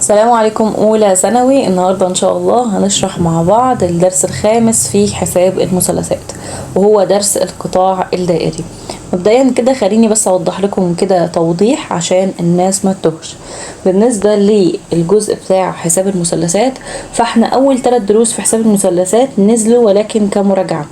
السلام عليكم أولى ثانوي. النهاردة إن شاء الله هنشرح مع بعض الدرس الخامس في حساب المثلثات، وهو درس القطاع الدائري. مبدئيا كده خليني بس أوضح لكم كده توضيح عشان الناس ما تتوهش. بالنسبة للجزء بتاع حساب المثلثات، فاحنا أول 3 دروس في حساب المثلثات نزلوا ولكن كمراجعة،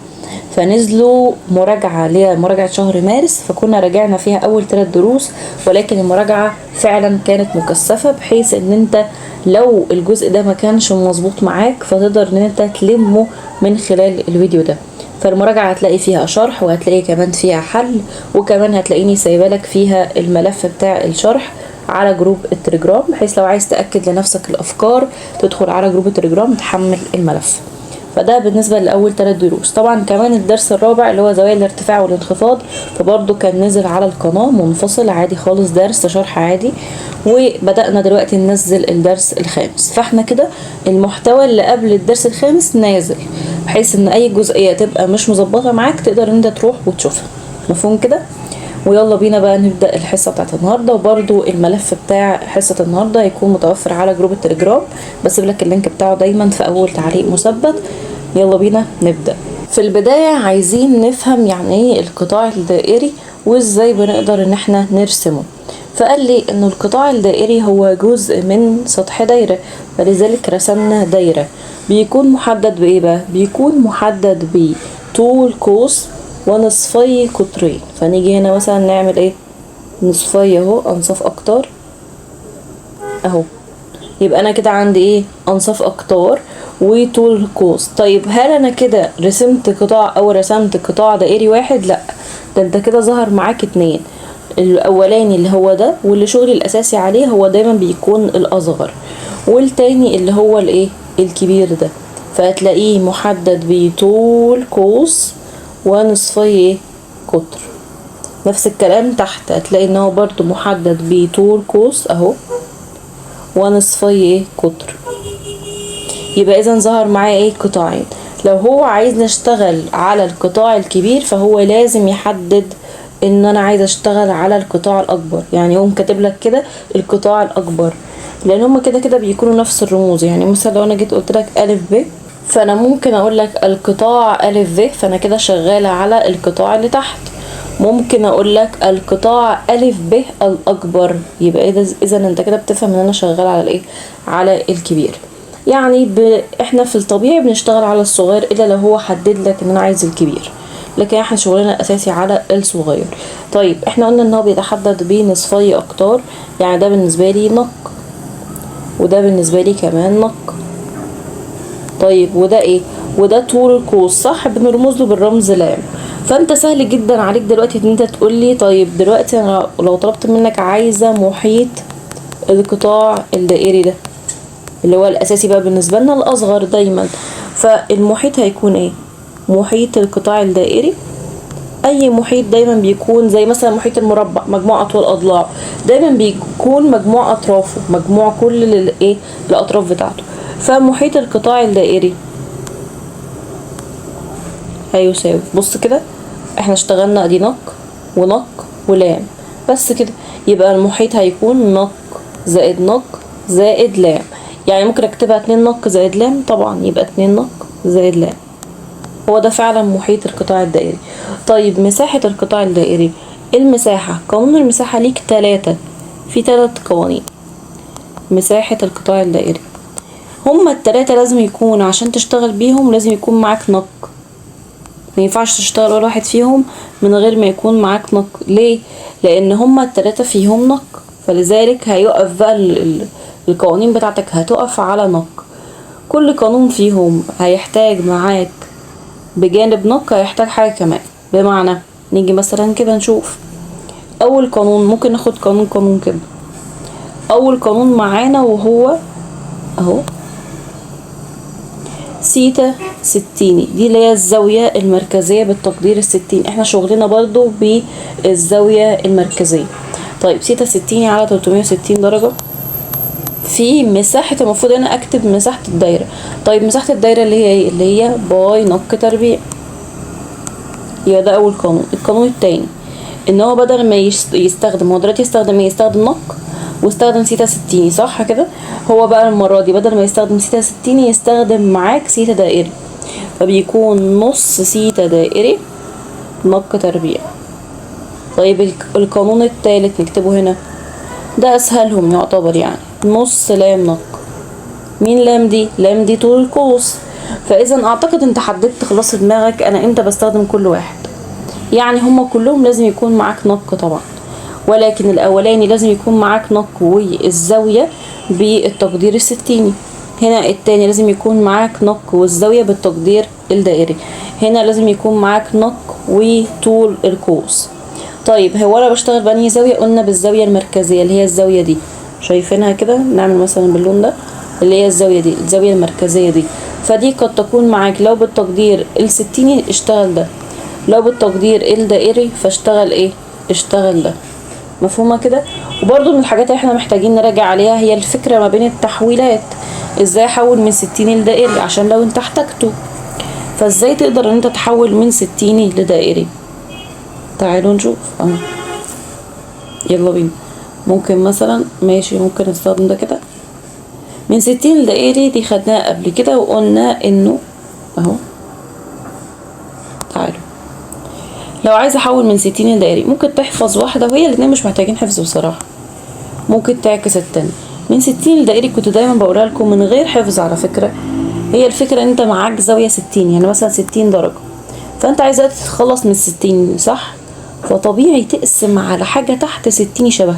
فنزلوا مراجعة لمراجعة شهر مارس، فكنا راجعنا فيها أول 3 دروس، ولكن المراجعة فعلا كانت مكثفة بحيث ان انت لو الجزء ده ما كانش مظبوط معاك فتقدر ان انت تلمه من خلال الفيديو ده. فالمراجعة هتلاقي فيها شرح، وهتلاقي كمان فيها حل، وكمان هتلاقيني سايبالك فيها الملف بتاع الشرح على جروب التليجرام، بحيث لو عايز تأكد لنفسك الأفكار تدخل على جروب التليجرام تحمل الملف. فده بالنسبة لأول 3 دروس. طبعا كمان الدرس الرابع اللي هو زوايا الارتفاع والانخفاض، فبرضه كان نزل على القناة منفصل عادي خالص، درس شرح عادي. وبدأنا دلوقتي ننزل الدرس الخامس، فاحنا كده المحتوى اللي قبل الدرس الخامس نازل، بحيث ان اي جزئية تبقى مش مظبطة معاك تقدر ان انت تروح وتشوفها. مفهوم كده؟ ويلا بينا بقى نبدأ الحصة بتاعت النهاردة. وبرضو الملف بتاع حصة النهاردة هيكون متوفر على جروب التليجرام، بسيب لك اللينك بتاعه دايما في اول تعليق مثبت. يلا بينا نبدأ. في البداية عايزين نفهم يعني ايه القطاع الدائري وازاي بنقدر ان احنا نرسمه. فقال لي ان القطاع الدائري هو جزء من سطح دايرة، فلذلك رسمنا دايرة. بيكون محدد بايه بقى؟ بيكون محدد بطول قوس ونصفي قطرين. فنيجي هنا مثلا نعمل ايه؟ نصفي اهو، انصاف اقطار اهو. يبقى انا كده عندي ايه؟ انصاف اقطار وطول قوس. طيب هل انا كده رسمت قطاع او رسمت قطاع دائري واحد؟ لا، ده انت كده ظهر معاك 2. الاولاني اللي هو ده واللي شغلي الاساسي عليه هو دايما بيكون الاصغر، والتاني اللي هو الايه؟ الكبير ده. فهتلاقيه محدد بطول قوس ونصفي قطر. نفس الكلام تحت، هتلاقي ان هو برضو محدد بطول قوس اهو ونصفي قطر. يبقى اذا ظهر معايا ايه؟ قطاعين. لو هو عايز نشتغل على القطاع الكبير فهو لازم يحدد ان انا عايز اشتغل على القطاع الاكبر، يعني يقوم كاتب لك كده القطاع الاكبر، لان هما كده كده بيكونوا نفس الرموز. يعني مثلا لو انا جيت قلت لك الف ب، فانا ممكن اقول لك القطاع الف ب، فانا كده شغالة على القطاع اللي تحت. ممكن اقول لك القطاع الف ب الاكبر، يبقى اذا انت كده بتفهم ان انا شغال على الايه؟ على الكبير. يعني احنا في الطبيعي بنشتغل على الصغير الا لو هو حدد لك ان انا عايز الكبير، لكن احنا شغلنا الاساسي على الصغير. طيب احنا قلنا ان هو بيتحدد بنصفي اقطار، يعني ده بالنسبه لي نق، وده بالنسبه لي كمان نق. طيب وده ايه؟ وده طول القوس، صح؟ بنرمز له بالرمز لام. فانت سهل جدا عليك دلوقتي ان انت تقول لي طيب دلوقتي انا لو طلبت منك عايزه محيط القطاع الدائري ده اللي هو الاساسي بقى بالنسبه لنا الاصغر دايما، فالمحيط هيكون ايه؟ محيط القطاع الدائري اي محيط دايما بيكون زي مثلا محيط المربع، مجموع اطوال اضلاعه دايما بيكون مجموع اطرافه، مجموع كل الايه؟ الاطراف بتاعته. فمحيط القطاع الدائري هيساوي، بص كده احنا اشتغلنا ادي نق ونق ولام بس كده، يبقى المحيط هيكون نق زائد نق زائد لام. يعني ممكن اكتبها 2 نق زائد لام، طبعا يبقى 2 نق زائد لام. هو ده فعلا محيط القطاع الدائري. طيب مساحة القطاع الدائري، المساحة قانون المساحة ليك 3، في 3 قوانين مساحة القطاع الدائري. هما ال3 لازم يكون عشان تشتغل بيهم لازم يكون معاك نق، ما ينفعش تشتغل ولا واحد فيهم من غير ما يكون معاك نق. ليه؟ لان هما ال3 فيهم نق، فلذلك هيقف بقى القوانين بتاعتك هتقف على نق. كل قانون فيهم هيحتاج معاك بجانب نق هيحتاج حاجة كمان. بمعنى نيجي مثلا كده نشوف اول قانون، ممكن ناخد قانون كده. اول قانون معانا وهو اهو سيتا 60، دي اللي هي الزاوية المركزية بالتقدير 60. احنا شغلنا برضو بالزاوية المركزية. طيب سيتا 60 على 360 درجة في مساحة، المفروض انا اكتب مساحة الدايرة. طيب مساحة الدايرة اللي هي ايه؟ اللي هي باي نق تربيع. يبقى ده اول قانون. القانون التاني ان هو بدل ما يستخدم، هو دلوقتي يستخدم ايه؟ يستخدم نق. واستخدم سيتا ستيني، صح كده؟ هو بقى المرة دي بدل ما يستخدم سيتا ستيني يستخدم معاك سيتا دائري، فبيكون نص سيتا دائري نق تربيع. طيب القانون الثالث نكتبه هنا، ده اسهلهم يعتبر، يعني نص لام نق. مين لام دي؟ لام دي طول القوس. فاذا اعتقد انت حددت خلاص في دماغك انا امتى بستخدم كل واحد. يعني هما كلهم لازم يكون معاك نق طبعا، ولكن الاولاني لازم يكون معاك نق والزاوية بالتقدير الستيني. هنا التاني لازم يكون معاك نق والزاوية بالتقدير الدائري. هنا لازم يكون معاك نق وطول القوس. طيب هو انا بشتغل بأنهي زاوية؟ قلنا بالزاوية المركزية اللي هي الزاوية دي، شايفينها كده؟ نعمل مثلا باللون ده اللي هي الزاوية دي، الزاوية المركزية دي. فدي قد تكون معاك لو بالتقدير الستيني اشتغل ده، لو بالتقدير الدائري فاشتغل ايه؟ اشتغل ده. مفهومة كده؟ وبرضو من الحاجات اللي احنا محتاجين نراجع عليها هي الفكرة ما بين التحويلات. ازاي احول من ستيني لدائري عشان لو انت احتاجته. فازاي تقدر ان انت تحول من ستيني لدائري؟ تعالوا نشوف اهو. يلا بينا. ممكن مثلا ماشي، ممكن نستخدم ده كده من 60 لدائري، دي خدناها قبل كده وقلنا انه اهو. تعالوا لو عايزه احول من 60 لدائري ممكن تحفظ واحده، وهي الاتنين مش محتاجين حفظ بصراحه. ممكن تعكس التاني. من 60 لدائري كنت دايما بقولها لكم من غير حفظ على فكره. هي الفكره ان انت معاك زاويه 60، يعني مثلا 60 درجه، فانت عايزه تتخلص من 60 صح، فطبيعي تقسم على حاجه تحت 60 شبه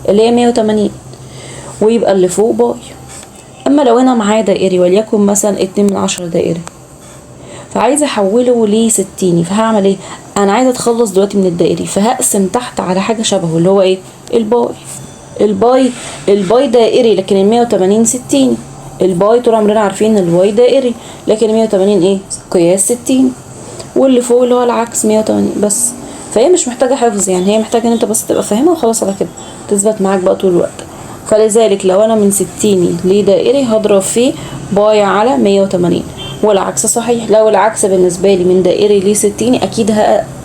اللي هي 180، ويبقى اللي فوق باي. اما لو انا معايا دائري وليكن مثلا 2/10 دائري، فعايزه احوله ل60، فهعمل ايه؟ انا عايزه اتخلص دلوقتي من الدائري، فهقسم تحت على حاجه شبهه اللي هو ايه؟ الباي دائري، لكن ال 180 60. الباي طول عمرنا عارفين ان الواي دائري، لكن ال 180 ايه؟ قياس 60، واللي فوق اللي هو العكس 180 بس. فهي مش محتاجه حفظ، يعني هي محتاجه ان انت بس تبقى فاهمها وخلاص على كده، تثبت معاك بقى طول الوقت. فلذلك لو انا من 60 لدائري هضرب فيه باي على 180، والعكس صحيح. لو العكس بالنسبه لي من دائري ل 60 اكيد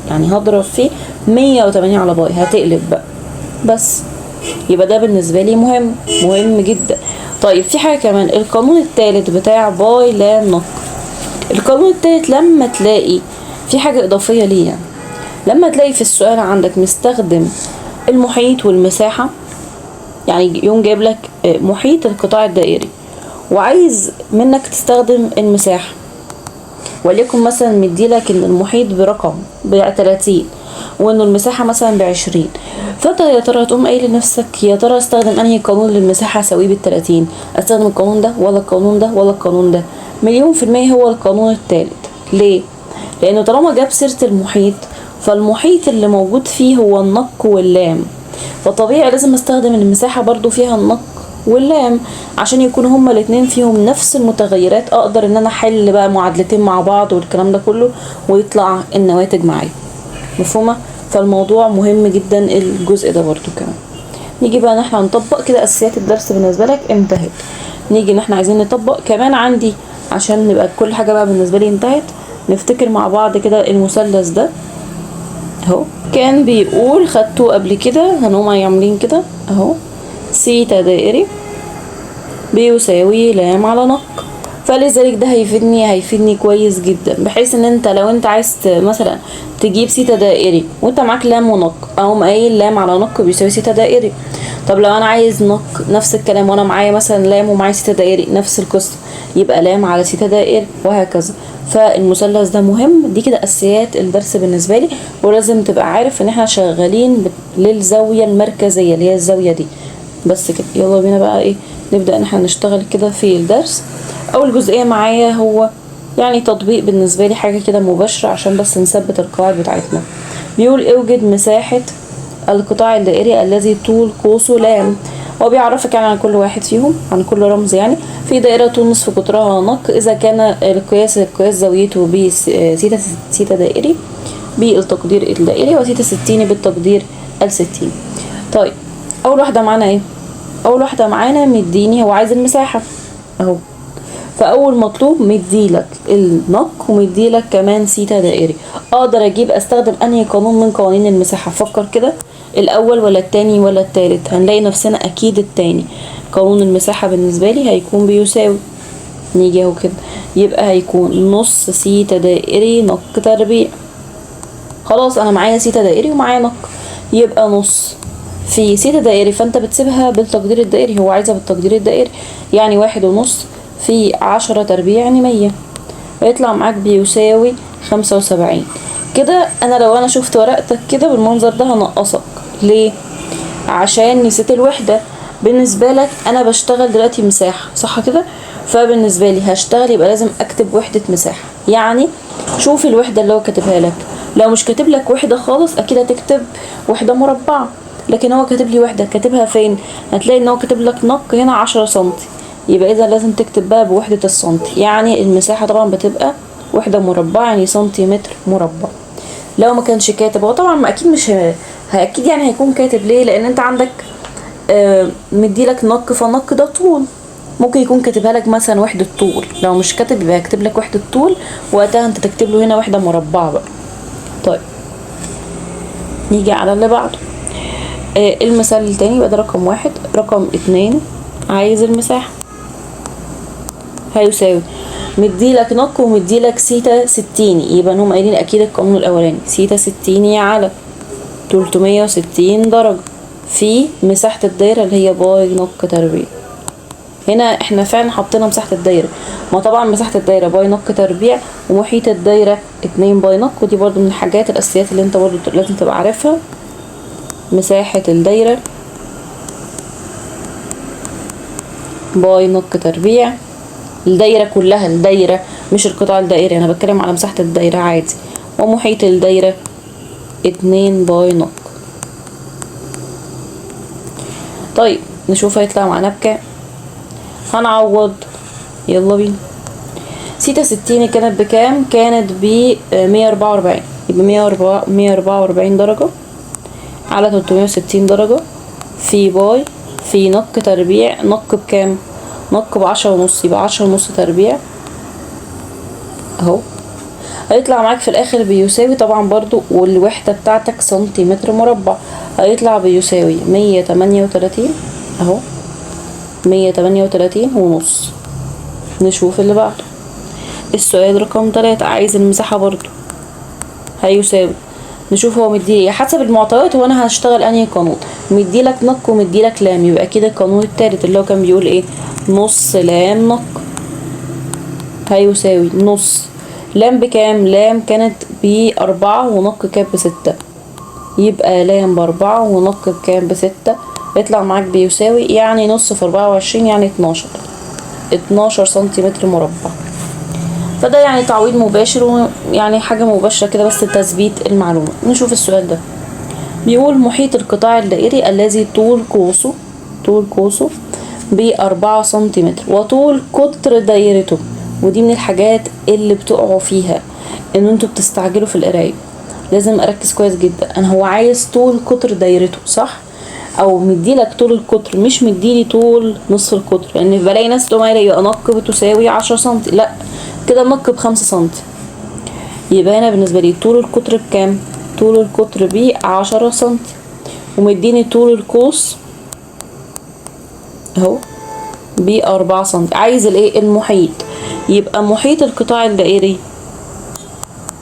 يعني هضرب فيه 180 على باي، هتقلب بقى بس. يبقى ده بالنسبه لي مهم جدا. طيب في حاجه كمان، القانون الثالث بتاع باي لام نق. القانون الثالث لما تلاقي في حاجه اضافيه ليه، يعني لما تلاقي في السؤال عندك مستخدم المحيط والمساحه، يعني يوم جايب لك محيط القطاع الدائري وعايز منك تستخدم المساحة، وليكن مثلا مديلك ان المحيط برقم ب30 وانه المساحة مثلا ب20، فانت يا ترى تقوم قايل لنفسك يا ترى استخدم انهي قانون للمساحة اسويه بال30؟ استخدم القانون ده ولا القانون ده ولا القانون ده؟ 100% هو القانون الثالث. ليه؟ لانه طالما جاب سيرة المحيط، فالمحيط اللي موجود فيه هو النق واللام، فطبيعي لازم استخدم المساحة برضو فيها النق واللام عشان يكونوا هما الاتنين فيهم نفس المتغيرات، اقدر ان انا احل بقى معادلتين مع بعض والكلام ده كله ويطلع النواتج معايا. مفهومة؟ فالموضوع مهم جدا الجزء ده برضو كمان. نيجي بقى ان احنا نطبق كده اساسيات الدرس بالنسبة لك انتهت. نيجي ان احنا عايزين نطبق كمان عندي عشان نبقى كل حاجة بقى بالنسبة لي انتهت. نفتكر مع بعض كده المثلث ده اهو، كان بيقول خدته قبل كده، هنقوم عاملين كده اهو، سيتا دائري بيساوي لام على نق. فلذلك ده هيفيدني كويس جدا، بحيث ان انت لو انت عايز مثلا تجيب سيتا دائري وانت معاك لام ونق، اقوم قايل لام على نق بيساوي سيتا دائري. طب لو انا عايز نق نفس الكلام وانا معايا مثلا لام ومعايا سيتا دائري نفس القصه، يبقى لام على سيتا دائري وهكذا. فالمثلث ده مهم. دي كده اساسيات الدرس بالنسبه لي، ولازم تبقى عارف ان احنا شغالين للزاويه المركزيه اللي هي الزاويه دي بس كده. يلا بينا بقى ايه، نبدا ان احنا نشتغل كده في الدرس. اول جزئيه معايا هو يعني تطبيق بالنسبه لي، حاجه كده مباشره عشان بس نثبت القواعد بتاعتنا. بيقول اوجد مساحه القطاع الدائري الذي طول قوسه لام. هو بيعرفك يعني عن كل واحد فيهم، عن كل رمز، يعني في دائرة طول نصف قطرها نق إذا كان القياس زاويته سيتا دائري بالتقدير الدائري وسيتا 60 بالتقدير الستيني. طيب أول واحدة معانا إيه؟ أول واحدة معانا مديني، هو عايز المساحة أهو، فأول مطلوب مديلك النق ومديلك كمان سيتا دائري. أقدر أجيب أستخدم أنهي قانون من قوانين المساحة؟ فكر كده، الاول ولا التاني ولا التالت؟ هنلاقي نفسنا اكيد التاني. قانون المساحة بالنسبة لي هيكون بيساوي، نيجي اهو كده، يبقى هيكون نص سيتا دائري نق تربيع. خلاص انا معايا سيتا دائري ومعايا نق، يبقى نص في سيتا دائري، فانت بتسيبها بالتقدير الدائري، هو عايزها بالتقدير الدائري، يعني 1.5 في 10 تربيع يعني 100، ويطلع معاك بيساوي 75. كده انا لو انا شفت ورقتك كده بالمنظر ده هنقصك. ليه؟ عشان نسيت الوحدة. بالنسبة لك انا بشتغل دلوقتي مساحة، صح كده؟ فبالنسبة لي هشتغل يبقى لازم اكتب وحدة مساحة. يعني شوف الوحدة اللي هو كاتبها لك، لو مش كاتب لك وحدة خالص اكيد هتكتب وحدة مربعة، لكن هو كاتب لي وحدة. كاتبها فين؟ هتلاقي ان هو كاتب لك نق هنا 10 سنتي، يبقى اذا لازم تكتب بقى بوحدة السنتي. يعني المساحة طبعا بتبقى وحدة مربعة، يعني سنتيمتر مربع. لو ما كانش كاتب، هو طبعا ما اكيد مش اكيد يعني هيكون كاتب. ليه؟ لان انت عندك مديلك نق، فنق ده طول، ممكن يكون كاتبها لك مثلا وحدة طول. لو مش كاتب يبقى هيكتب لك وحدة طول، وقتها انت تكتب له هنا وحدة مربعة بقى. طيب نيجي على اللي بعده. المثال التاني يبقى ده رقم 1. رقم 2 عايز المساحة، هيساوي مديلك نق ومديلك سيتا 60، يبقى هم قايلين اكيد القانون الاولاني سيتا 60 على 360 درجة في مساحة الدايرة اللي هي باي نق تربيع. هنا احنا فعلا حطينا مساحة الدايرة، ما طبعا مساحة الدايرة باي نق تربيع، ومحيط الدايرة 2 باي نق، ودي برضو من الحاجات الاساسيات اللي انت برضو لازم تبقى عارفها. مساحة الدايرة باي نق تربيع، الدايرة كلها، الدايرة مش القطاع الدائري، انا بتكلم على مساحة الدايرة عادي. ومحيط الدايرة 2 باي نق. طيب نشوف هيطلع معانا بكام. هنعوض، يلا بينا. سيتا 60 كانت بكام؟ كانت ب 144، يبقى 144 درجة على 360 درجة في باي في نق تربيع. نق بكام؟ نق ب10.5، يبقى 10.5 تربيع اهو. هيطلع معاك في الاخر بيساوي طبعا برضو، والوحدة بتاعتك سنتيمتر مربع، هيطلع بيساوي 138 اهو، 138.5. نشوف اللي بعده. السؤال رقم 3 عايز المساحة برضو، هيساوي، نشوف هو مديلي حسب المعطيات. هو انا هشتغل انهي قانون؟ مديلك نق ومديلك لام، يبقى كده القانون التالت اللي هو كان بيقول ايه؟ نص لام نق هيساوي نص لام بكام؟ لام كانت ب4 ونق كانت ب6، يبقى لام ب4 ونق بكام؟ ب6. يطلع معاك بيساوي، يعني نص في 24 يعني 12 سنتيمتر مربع. فده يعني تعويض مباشر، ويعني حاجة مباشرة كده بس تثبيت المعلومة. نشوف السؤال ده. بيقول محيط القطاع الدائري الذي طول قوسه ب4 سنتيمتر، وطول قطر دايرته. ودي من الحاجات اللي بتقعوا فيها، ان انتوا بتستعجلوا في القرايه. لازم اركز كويس جدا. انا هو عايز طول قطر دايرته، صح؟ او مديلك طول القطر، مش مديلي طول نصف القطر. لان يعني بلاقي ناس تقوم قايله يبقى نق بتساوي 10 سنتي، لا كده النق ب5 سنتي. يبقى هنا بالنسبه لي طول القطر بكام؟ طول القطر ب10 سنتي، ومديني طول القوس اهو ب4 سنتي. عايز الايه؟ المحيط. يبقى محيط القطاع الدائري،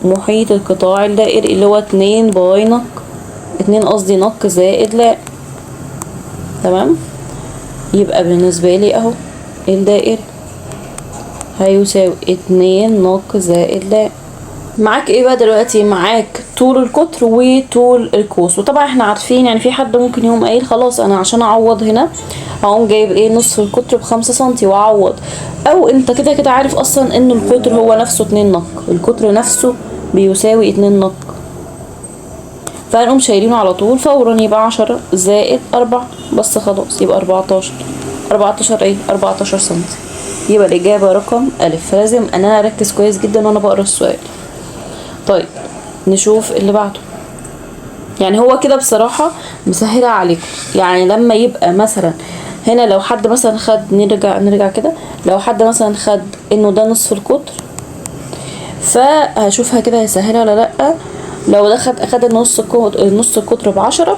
محيط القطاع الدائري اللي هو 2 باي نق، 2 قصدي نق زائد لا، تمام. يبقى بالنسبة لي اهو الدائري هيساوي 2 نق زائد لا. معاك ايه بقى دلوقتي؟ معاك طول القطر وطول القوس. وطبعا احنا عارفين يعني في حد ممكن يقوم قايل خلاص انا عشان اعوض هنا هقوم جايب ايه؟ نصف القطر ب5 سنتي واعوض. او انت كده كده عارف اصلا ان القطر هو نفسه 2 نق، القطر نفسه بيساوي 2 نق، فهنقوم شايلينه على طول فورا، يبقى 10 زائد 4 بس خلاص، يبقى 14 ايه؟ 14 سنتي. يبقى الاجابه رقم الف. فلازم ان انا اركز كويس جدا وانا بقرا السؤال. طيب نشوف اللي بعده. يعني هو كده بصراحة مسهلة عليكم. يعني لما يبقى مثلا هنا لو حد مثلا خد، نرجع كده، لو حد مثلا خد انه ده نصف القطر، فهشوفها كده هيسهلها ولا لأ. لو ده اخد نص القطر ب10،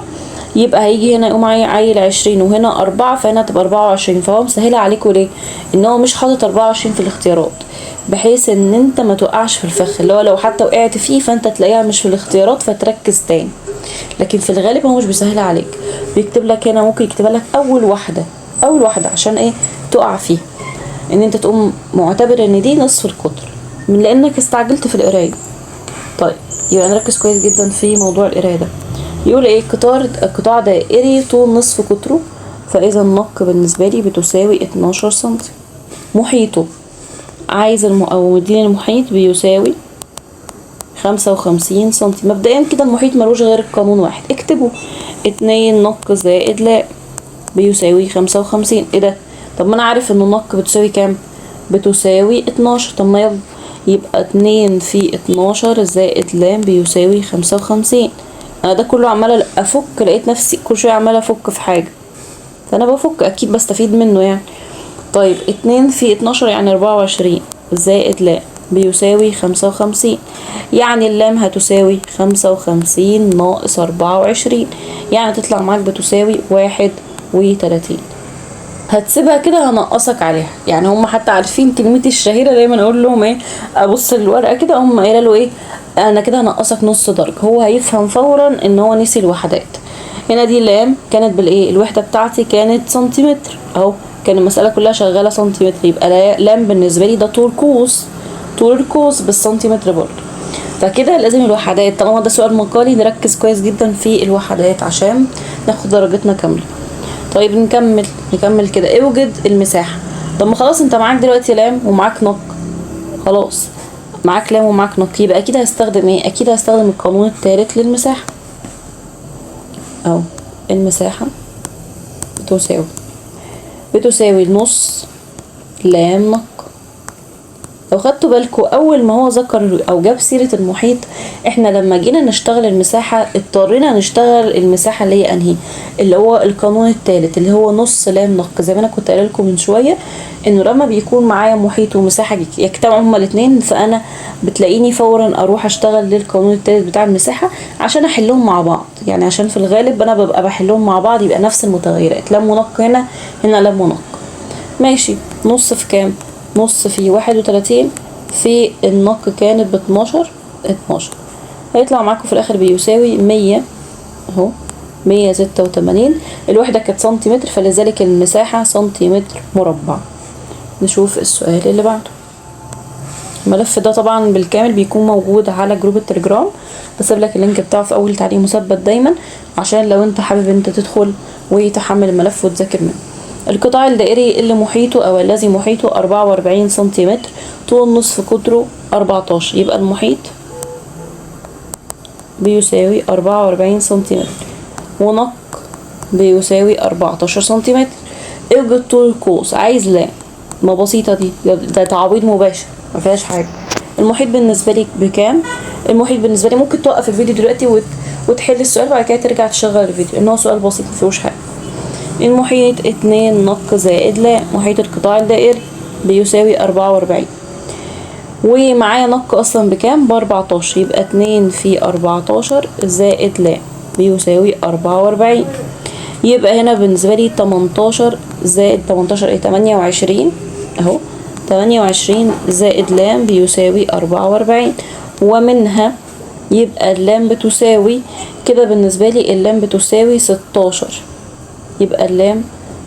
يبقى هيجي هنا يقوم عايل 20 وهنا 4، فهنا تبقى 24. فهو مسهلها عليكم ليه؟ ان هو مش حاطط 24 في الاختيارات، بحيث ان انت ما توقعش في الفخ، اللي هو لو حتى وقعت فيه فانت تلاقيها مش في الاختيارات فتركز تاني. لكن في الغالب هو مش بيسهلها عليك، بيكتب لك هنا، ممكن يكتبها لك اول واحده عشان ايه؟ تقع فيه، ان انت تقوم معتبر ان دي نصف القطر من لانك استعجلت في القرايه. طيب يبقى نركز كويس جدا في موضوع القرايه ده. يقول ايه؟ قطاع دائري طول نصف قطره، فاذا النق بالنسبه لي بتساوي 12 سم. محيطه، عايز او مديني المحيط بيساوي 55 سم. مبدئيا كده المحيط ملوش غير قانون واحد، اكتبه 2 نق زائد لا بيساوي 55. ايه ده؟ طب ما انا عارف ان النق بتساوي كام؟ بتساوي 12. طب ما يبقى 2 في 12 زائد لام بيساوي 55. انا ده كله عماله افك، لقيت نفسي كل شويه عماله افك في حاجه، فانا بفك اكيد بستفيد منه يعني. طيب 2 في 12 يعني 24 زائد لام بيساوي 55، يعني اللام هتساوي 55 ناقص 24، يعني تطلع معاك بتساوي 31. هتسيبها كده هنقصك عليها، يعني هم حتى عارفين كلمتي الشهيره دايما اقول لهم ايه، ابص للورقه كده هم قايله له ايه، انا كده هنقصك نص درجه. هو هيفهم فورا ان هو نسي الوحدات. هنا دي لام كانت بالايه؟ الوحده بتاعتي كانت سنتيمتر اهو، كان المساله كلها شغاله سنتيمتر، يبقى لام بالنسبه لي ده طول قوس، طول القوس بالسنتيمتر برضه. فكده لازم الوحدات، طالما ده سؤال مقالي نركز كويس جدا في الوحدات عشان ناخد درجتنا كامله. طيب نكمل كده. اوجد المساحه. طب ما خلاص انت معاك دلوقتي لام ومعاك نق، خلاص معاك لام ومعاك نق، يبقى اكيد هستخدم ايه؟ اكيد هستخدم القانون الثالث للمساحه، او المساحه بتساوي نص لام نق. لو خدتوا بالكم اول ما هو ذكر او جاب سيره المحيط، احنا لما جينا نشتغل المساحه اضطرينا نشتغل المساحه اللي هي انهي؟ اللي هو القانون الثالث اللي هو نص لام نق. زي ما انا كنت قايله لكم من شويه انه لما بيكون معايا محيط ومساحه يجتمعوا هما الاثنين، فانا بتلاقيني فورا اروح اشتغل للقانون الثالث بتاع المساحه عشان احلهم مع بعض، يعني عشان في الغالب انا ببقى بحلهم مع بعض يبقى نفس المتغيرات، لام ونق هنا لام ونق. ماشي، نص في كام؟ نص في 31 في النق كانت ب12، 12 هيطلع معاكم في الاخر بيساوي 100 اهو، 186. الوحدة كانت سنتيمتر فلذلك المساحة سنتيمتر مربع. نشوف السؤال اللي بعده. الملف ده طبعا بالكامل بيكون موجود على جروب التليجرام، بسيب لك اللينك بتاعه في اول تعليق مثبت دايما عشان لو انت حابب انت تدخل وتحمل الملف وتذاكر منه. القطاع الدائري اللي محيطه او الذي محيطه 44 سنتيمتر، طول نصف قطره 14، يبقى المحيط بيساوي 44 سنتيمتر ونق بيساوي 14 سنتيمتر. اوجد طول القوس. عايز لام، ما بسيطة دي، ده تعويض مباشر ما فيهاش حاجة. المحيط بالنسبة لي بكام؟ المحيط بالنسبة لي ممكن توقف الفيديو دلوقتي وتحل السؤال بعد كده ترجع تشغل الفيديو، ان هو سؤال بسيط ما فيهوش حاجة. المحيط 2 نق زائد لا، محيط القطاع الدائري بيساوي 44 ومعايا نق اصلا بكام؟ ب14، يبقى 2 في 14 زائد لا بيساوي 44. يبقى هنا بالنسبة لي 18 زائد 18 ايه؟ 28 اهو، 28 زائد لام بيساوي 44. ومنها يبقى اللام بتساوي كده بالنسبة لي اللام بتساوي 16، يبقى اللام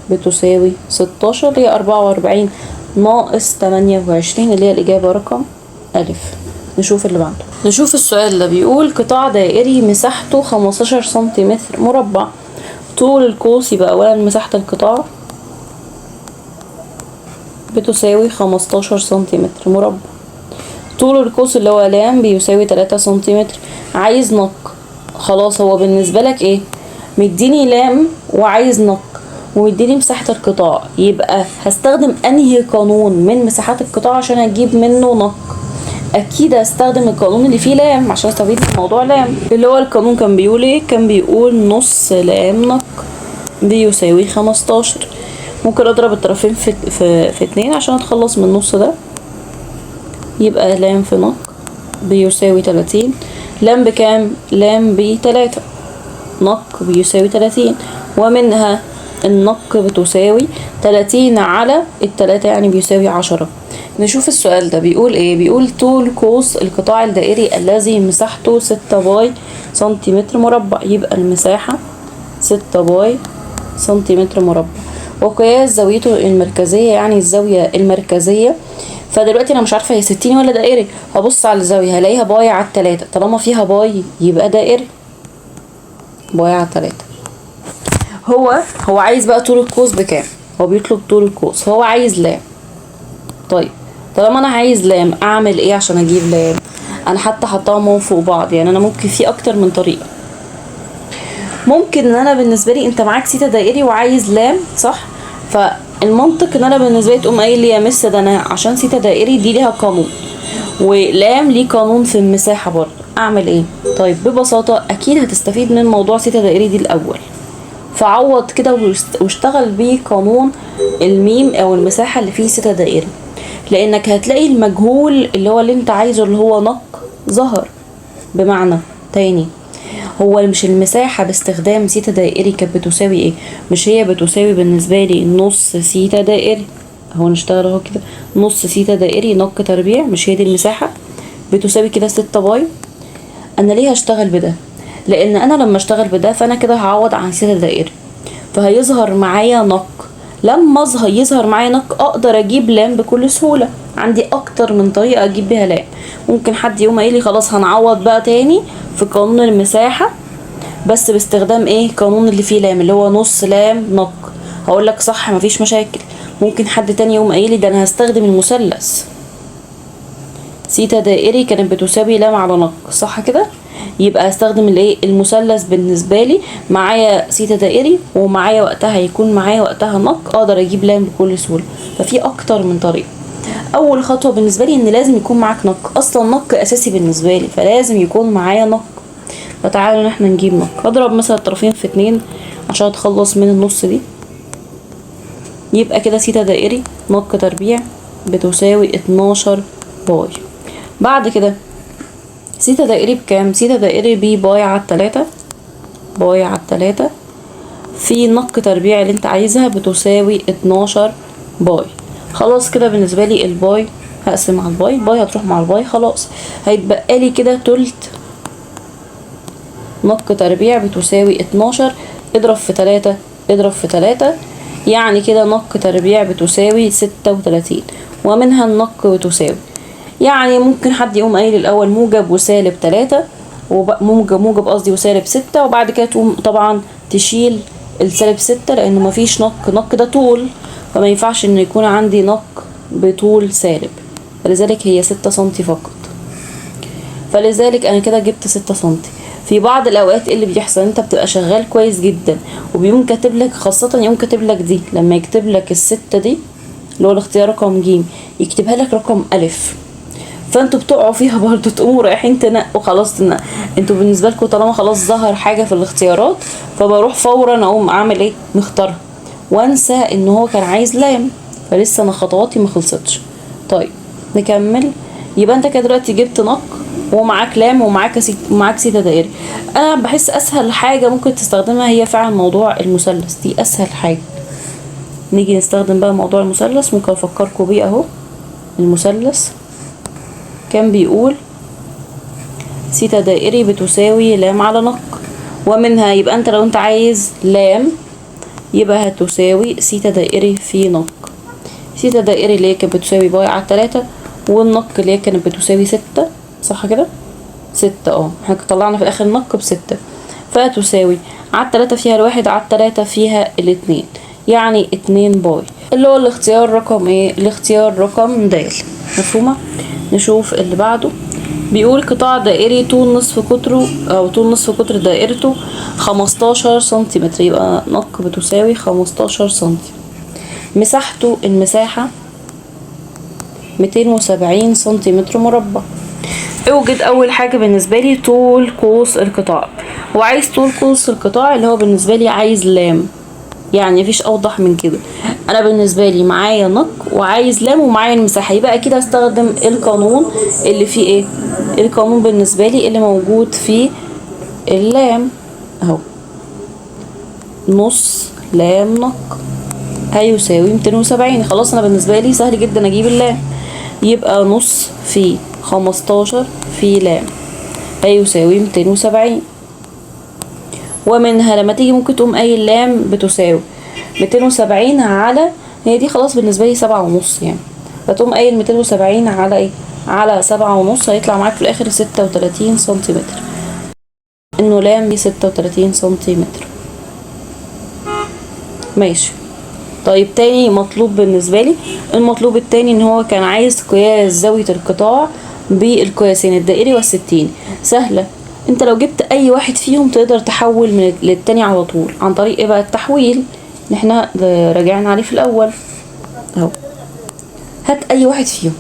بتساوي 16 اللي هي 44 ناقص 28 اللي هي الإجابة رقم ألف. نشوف اللي بعده. نشوف السؤال ده بيقول قطاع دائري مساحته 15 سنتيمتر مربع، طول القوس، يبقى أولا مساحة القطاع بتساوي 15 سنتيمتر مربع، طول القوس اللي هو لام بيساوي 3 سنتيمتر. عايز نق. خلاص هو بالنسبة لك ايه؟ مديني لام وعايز نق ومديني مساحة القطاع، يبقى هستخدم انهي قانون من مساحات القطاع عشان اجيب منه نق؟ اكيد هستخدم القانون اللي فيه لام عشان استفيد من موضوع لام، اللي هو القانون كان بيقول ايه؟ كان بيقول نص لام نق بيساوي 15. ممكن اضرب الطرفين في 2 عشان اتخلص من النص ده، يبقى لام في نق بيساوي 30. لام بكام؟ لام ب3 نق بيساوي 30، ومنها النق بتساوي 30 على التلاتة يعني بيساوي 10. نشوف السؤال ده بيقول ايه. بيقول طول قوس القطاع الدائري الذي مساحته 6 باي سنتيمتر مربع، يبقى المساحة 6 باي سنتيمتر مربع، وقياس زاويته المركزية يعني الزاوية المركزية. فدلوقتي انا مش عارفة هي 60 ولا دائري، هبص على الزاوية هلاقيها باي على التلاتة، طالما فيها باي يبقى دائري، باي على التلاتة. هو عايز بقى طول القوس بكام، هو بيطلب طول القوس، فهو عايز لام. طيب طالما انا عايز لام اعمل ايه عشان اجيب لام؟ انا حتى حطاهم فوق بعض، يعني انا ممكن في اكتر من طريقة. ممكن ان انا بالنسبة لي انت معاك سيتا دائري وعايز لام، صح؟ فالمنطق ان انا بالنسبة لي تقوم قايل لي يا مس ده انا عشان سيتا دائري دي ليها قانون، ولام ليه قانون في المساحة برضه، اعمل ايه؟ طيب ببساطة اكيد هتستفيد من موضوع سيتا دائري دي الاول، فعوض كده واشتغل بيه قانون الميم او المساحة اللي فيه سيتا دائري، لانك هتلاقي المجهول اللي هو اللي انت عايزه اللي هو نق ظهر. بمعنى تاني، هو مش المساحة باستخدام سيتا دائري كانت بتساوي ايه؟ مش هي بتساوي بالنسبة لي نص سيتا دائري، اهو نشتغل اهو كده، نص سيتا دائري نق تربيع، مش هي دي المساحة بتساوي كده 6 باي. انا ليه هشتغل بده؟ لان انا لما اشتغل بده فانا كده هعوض عن سيتا دائري، فهيظهر معايا نق. لما يظهر معايا نق اقدر اجيب لام بكل سهوله، عندي اكتر من طريقه اجيب بيها لام. ممكن حد يقوم قايل لي خلاص هنعوض بقى تاني في قانون المساحه بس باستخدام ايه؟ قانون اللي فيه لام اللي هو نص لام نق. هقول لك صح مفيش مشاكل. ممكن حد تاني يقوم قايل لي ده انا هستخدم المثلث، سيتا دائري كانت بتساوي لام على نق، صح كده؟ يبقى هستخدم الايه؟ المثلث. بالنسبه لي معايا سيتا دائري ومعايا وقتها هيكون معايا وقتها نق، اقدر اجيب لام بكل سهوله. ففي اكتر من طريقه. اول خطوه بالنسبه لي ان لازم يكون معاك نق، اصلا نق اساسي بالنسبه لي فلازم يكون معايا نق. فتعالوا احنا نجيب نق. اضرب مثلا الطرفين في 2 عشان اتخلص من النص دي، يبقى كده سيتا دائري نق تربيع بتساوي 12 باي. بعد كده سيتا دائري بكام؟ سيتا دائري باي على التلاتة، باي على التلاتة في نق تربيع اللي انت عايزها بتساوي 12 باي. خلاص كده بالنسبة لي الباي هقسم على الباي، باي هتروح مع الباي، خلاص هيتبقى لي كده تلت نق تربيع بتساوي 12. اضرب في 3 اضرب في 3 يعني كده نق تربيع بتساوي 36، ومنها النق بتساوي، يعني ممكن حد يقوم قايل الاول موجب وسالب 3 موجب قصدي وسالب 6، وبعد كده تقوم طبعا تشيل السالب 6 لان مفيش نق ده طول، فما ينفعش ان يكون عندي نق بطول سالب، فلذلك هي 6 سنتي فقط. فلذلك انا كده جبت 6 سنتي. في بعض الاوقات اللي بيحصل انت بتبقى شغال كويس جدا وبيقوم كاتب لك، خاصه يقوم كاتب لك دي، لما يكتب لك ال6 دي اللي هو الاختيار رقم ج يكتبها لك رقم الف، فانتوا بتقعوا فيها برضو تقوموا رايحين تنقوا خلاص تنقوا. انتوا بالنسبه لكم طالما خلاص ظهر حاجه في الاختيارات فبروح فورا اقوم اعمل ايه؟ مختارها، وانسى ان هو كان عايز لام، فلسه انا خطواتي ما خلصتش. طيب نكمل. يبقى انت كده دلوقتي جبت نق ومعاك لام ومعاك سيتا دائري. انا بحس اسهل حاجه ممكن تستخدمها هي فعلا موضوع المثلث، دي اسهل حاجه. نيجي نستخدم بقى موضوع المثلث، ممكن افكركم بيه اهو. المثلث كان بيقول سيتا دائري بتساوي لام على نق، ومنها يبقى انت لو انت عايز لام يبقى هتساوي سيتا دائري في نق. سيتا دائري اللي هي كانت بتساوي باي على 3، والنق اللي هي كانت بتساوي 6، صح كده؟ 6 احنا طلعنا في الاخر نق ب6، فتساوي على 3 فيها الواحد على 3 فيها الاتنين، يعني 2 باي اللي هو الاختيار رقم ايه؟ الاختيار رقم د. مفهومة؟ نشوف اللي بعده. بيقول قطاع دائري طول نصف قطره او طول نصف قطر دائرته 15 سنتيمتر، يبقى نق بتساوي 15 سنتي. مساحته المساحة 270 سنتيمتر مربع. اوجد اول حاجة بالنسبة لي طول قوس القطاع، وعايز طول قوس القطاع اللي هو بالنسبة لي عايز لام، يعني مفيش اوضح من كده. انا بالنسبه لي معايا نق وعايز لام ومعايا المساحه، يبقى اكيد هستخدم القانون اللي فيه ايه؟ القانون بالنسبه لي اللي موجود فيه اللام اهو، نص لام نق هيساوي 270. خلاص انا بالنسبة لي سهل جدا اجيب اللام. يبقى نص في 15 في لام هيساوي 270. ومنها لما تيجي ممكن تقوم قايل لام بتساوي 270 على، هي دي خلاص بالنسبة لي 7.5 يعني، فتقوم قايل 270 على ايه؟ على 7.5، هيطلع معاك في الاخر 36 سنتيمتر. انه لام دي 36 سنتيمتر. ماشي. طيب تاني مطلوب بالنسبة لي، المطلوب التاني ان هو كان عايز قياس زاوية القطاع بالقياسين الدائري والستيني. سهلة، انت لو جبت اي واحد فيهم تقدر تحول من للتاني على طول عن طريق ايه بقى؟ التحويل اللي احنا راجعنا عليه في الاول اهو. هات اي واحد فيهم.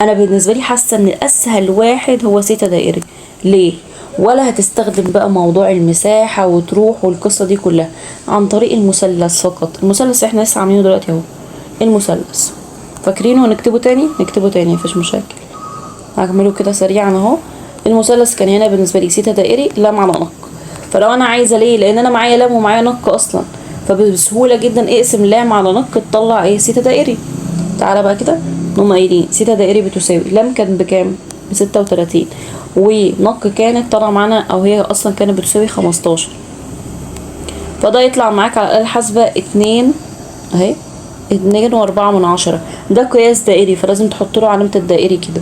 انا بالنسبة لي حاسة ان اسهل واحد هو سيتا دائري. ليه؟ ولا هتستخدم بقى موضوع المساحة وتروح والقصة دي كلها، عن طريق المثلث فقط. المثلث احنا لسه عاملينه دلوقتي اهو، المثلث فاكرينه؟ هنكتبه تاني، نكتبه تاني مفيش مشاكل. هعمله كده سريعا اهو. المثلث كان هنا بالنسبة لي سيتا دائري لام على نق. فلو انا عايزة ليه؟ لان انا معايا لام ومعايا نق اصلا، فبسهولة جدا اقسم لام على نق تطلع ايه؟ سيتا دائري. تعالى بقى كده نقوم قايلين سيتا دائري بتساوي لام كانت بكام؟ ب36، ونق كانت طالعة معانا او هي اصلا كانت بتساوي 15. فده يطلع معاك على الآلة الحاسبة 2 اهي 2.4. ده قياس دائري فلازم تحط له علامة الدائري كده.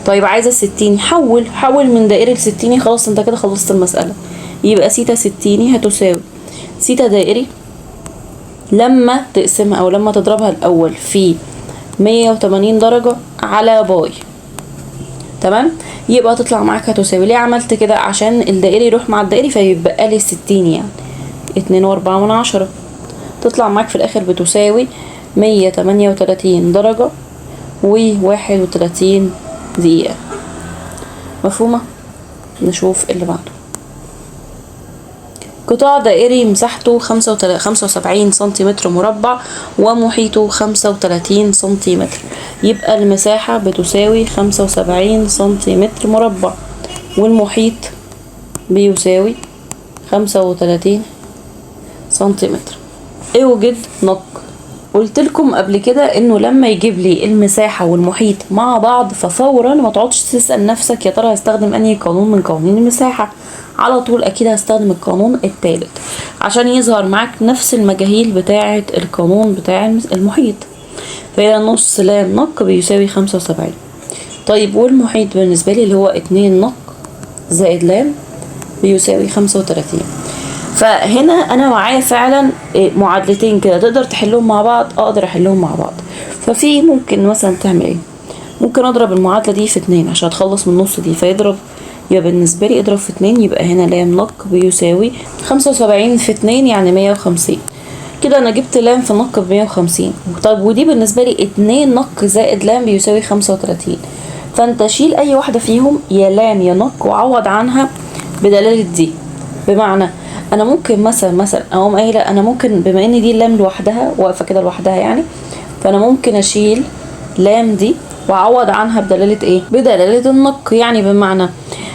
طيب عايزة الستيني، حول من دائري لستيني. خلاص انت كده خلصت المسألة. يبقى سيتا ستيني هتساوي سيتا دائري لما تقسمها او لما تضربها الاول في 180 درجة على باي. تمام. يبقى تطلع معاك هتساوي، ليه عملت كده؟ عشان الدائري يروح مع الدائري فيبقى لي 60 يعني 2.4. تطلع معاك في الاخر بتساوي 138 درجة و31 دقيقة. مفهومة؟ نشوف اللي بعده. قطاع دائري مساحته 75 سنتيمتر مربع ومحيطه 35 سنتيمتر. يبقى المساحة بتساوي 75 سنتيمتر مربع والمحيط بيساوي 35 سنتيمتر. اوجد نق. قلت لكم قبل كده انه لما يجيب لي المساحة والمحيط مع بعض ففورا ما تقعدش تسأل نفسك يا ترى هستخدم انهي قانون من قوانين المساحة. على طول اكيد هستخدم القانون الثالث عشان يظهر معاك نفس المجاهيل بتاعة القانون بتاع المحيط. فهي نص لام نق بيساوي 75. طيب والمحيط بالنسبة لي اللي هو 2 نق زائد لام بيساوي 35. فهنا انا معايا فعلا معادلتين كده تقدر تحلهم مع بعض. اقدر احلهم مع بعض. ففي ممكن مثلا تعمل ايه؟ ممكن اضرب المعادلة دي في 2 عشان اتخلص من النص دي، فيضرب. يبقى بالنسبة لي اضرب في 2، يبقى هنا لام نق بيساوي 75 في 2 يعني 150. كده انا جبت لام في نق ب150. طيب ودي بالنسبة لي 2 نق زائد لام بيساوي 35. فانت شيل اي واحدة فيهم يا لام يا نق وعوض عنها بدلالة دي. بمعنى انا ممكن مثلا اقوم قايله انا ممكن بما ان دي اللام لوحدها واقفه كده لوحدها يعني، فانا ممكن اشيل لام دي واعوض عنها بدلاله ايه؟ بدلاله النق. يعني بمعنى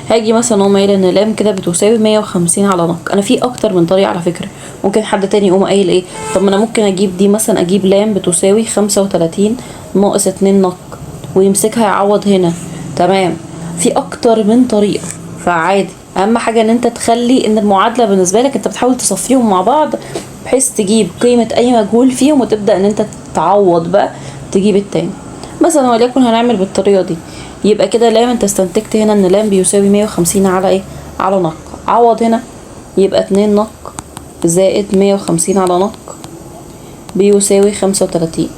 هاجي مثلا اقوم قايله ان لام كده بتساوي 150 على نق. انا في اكتر من طريقه على فكره. ممكن حد تاني يقوم قايل ايه؟ طب ما انا ممكن اجيب دي مثلا، اجيب لام بتساوي 35 ناقص 2 نق ويمسكها يعوض هنا. تمام. في اكتر من طريقه فعادي. اهم حاجه ان انت تخلي ان المعادله بالنسبه لك انت بتحاول تصفيهم مع بعض بحيث تجيب قيمه اي مجهول فيهم وتبدا ان انت تعوض بقى تجيب التاني. مثلا وليكن هنعمل بالطريقه دي. يبقى كده لام انت استنتجت هنا ان لام بيساوي 150 على ايه؟ على نق. عوض هنا يبقى 2 نق زائد 150 على نق بيساوي 35.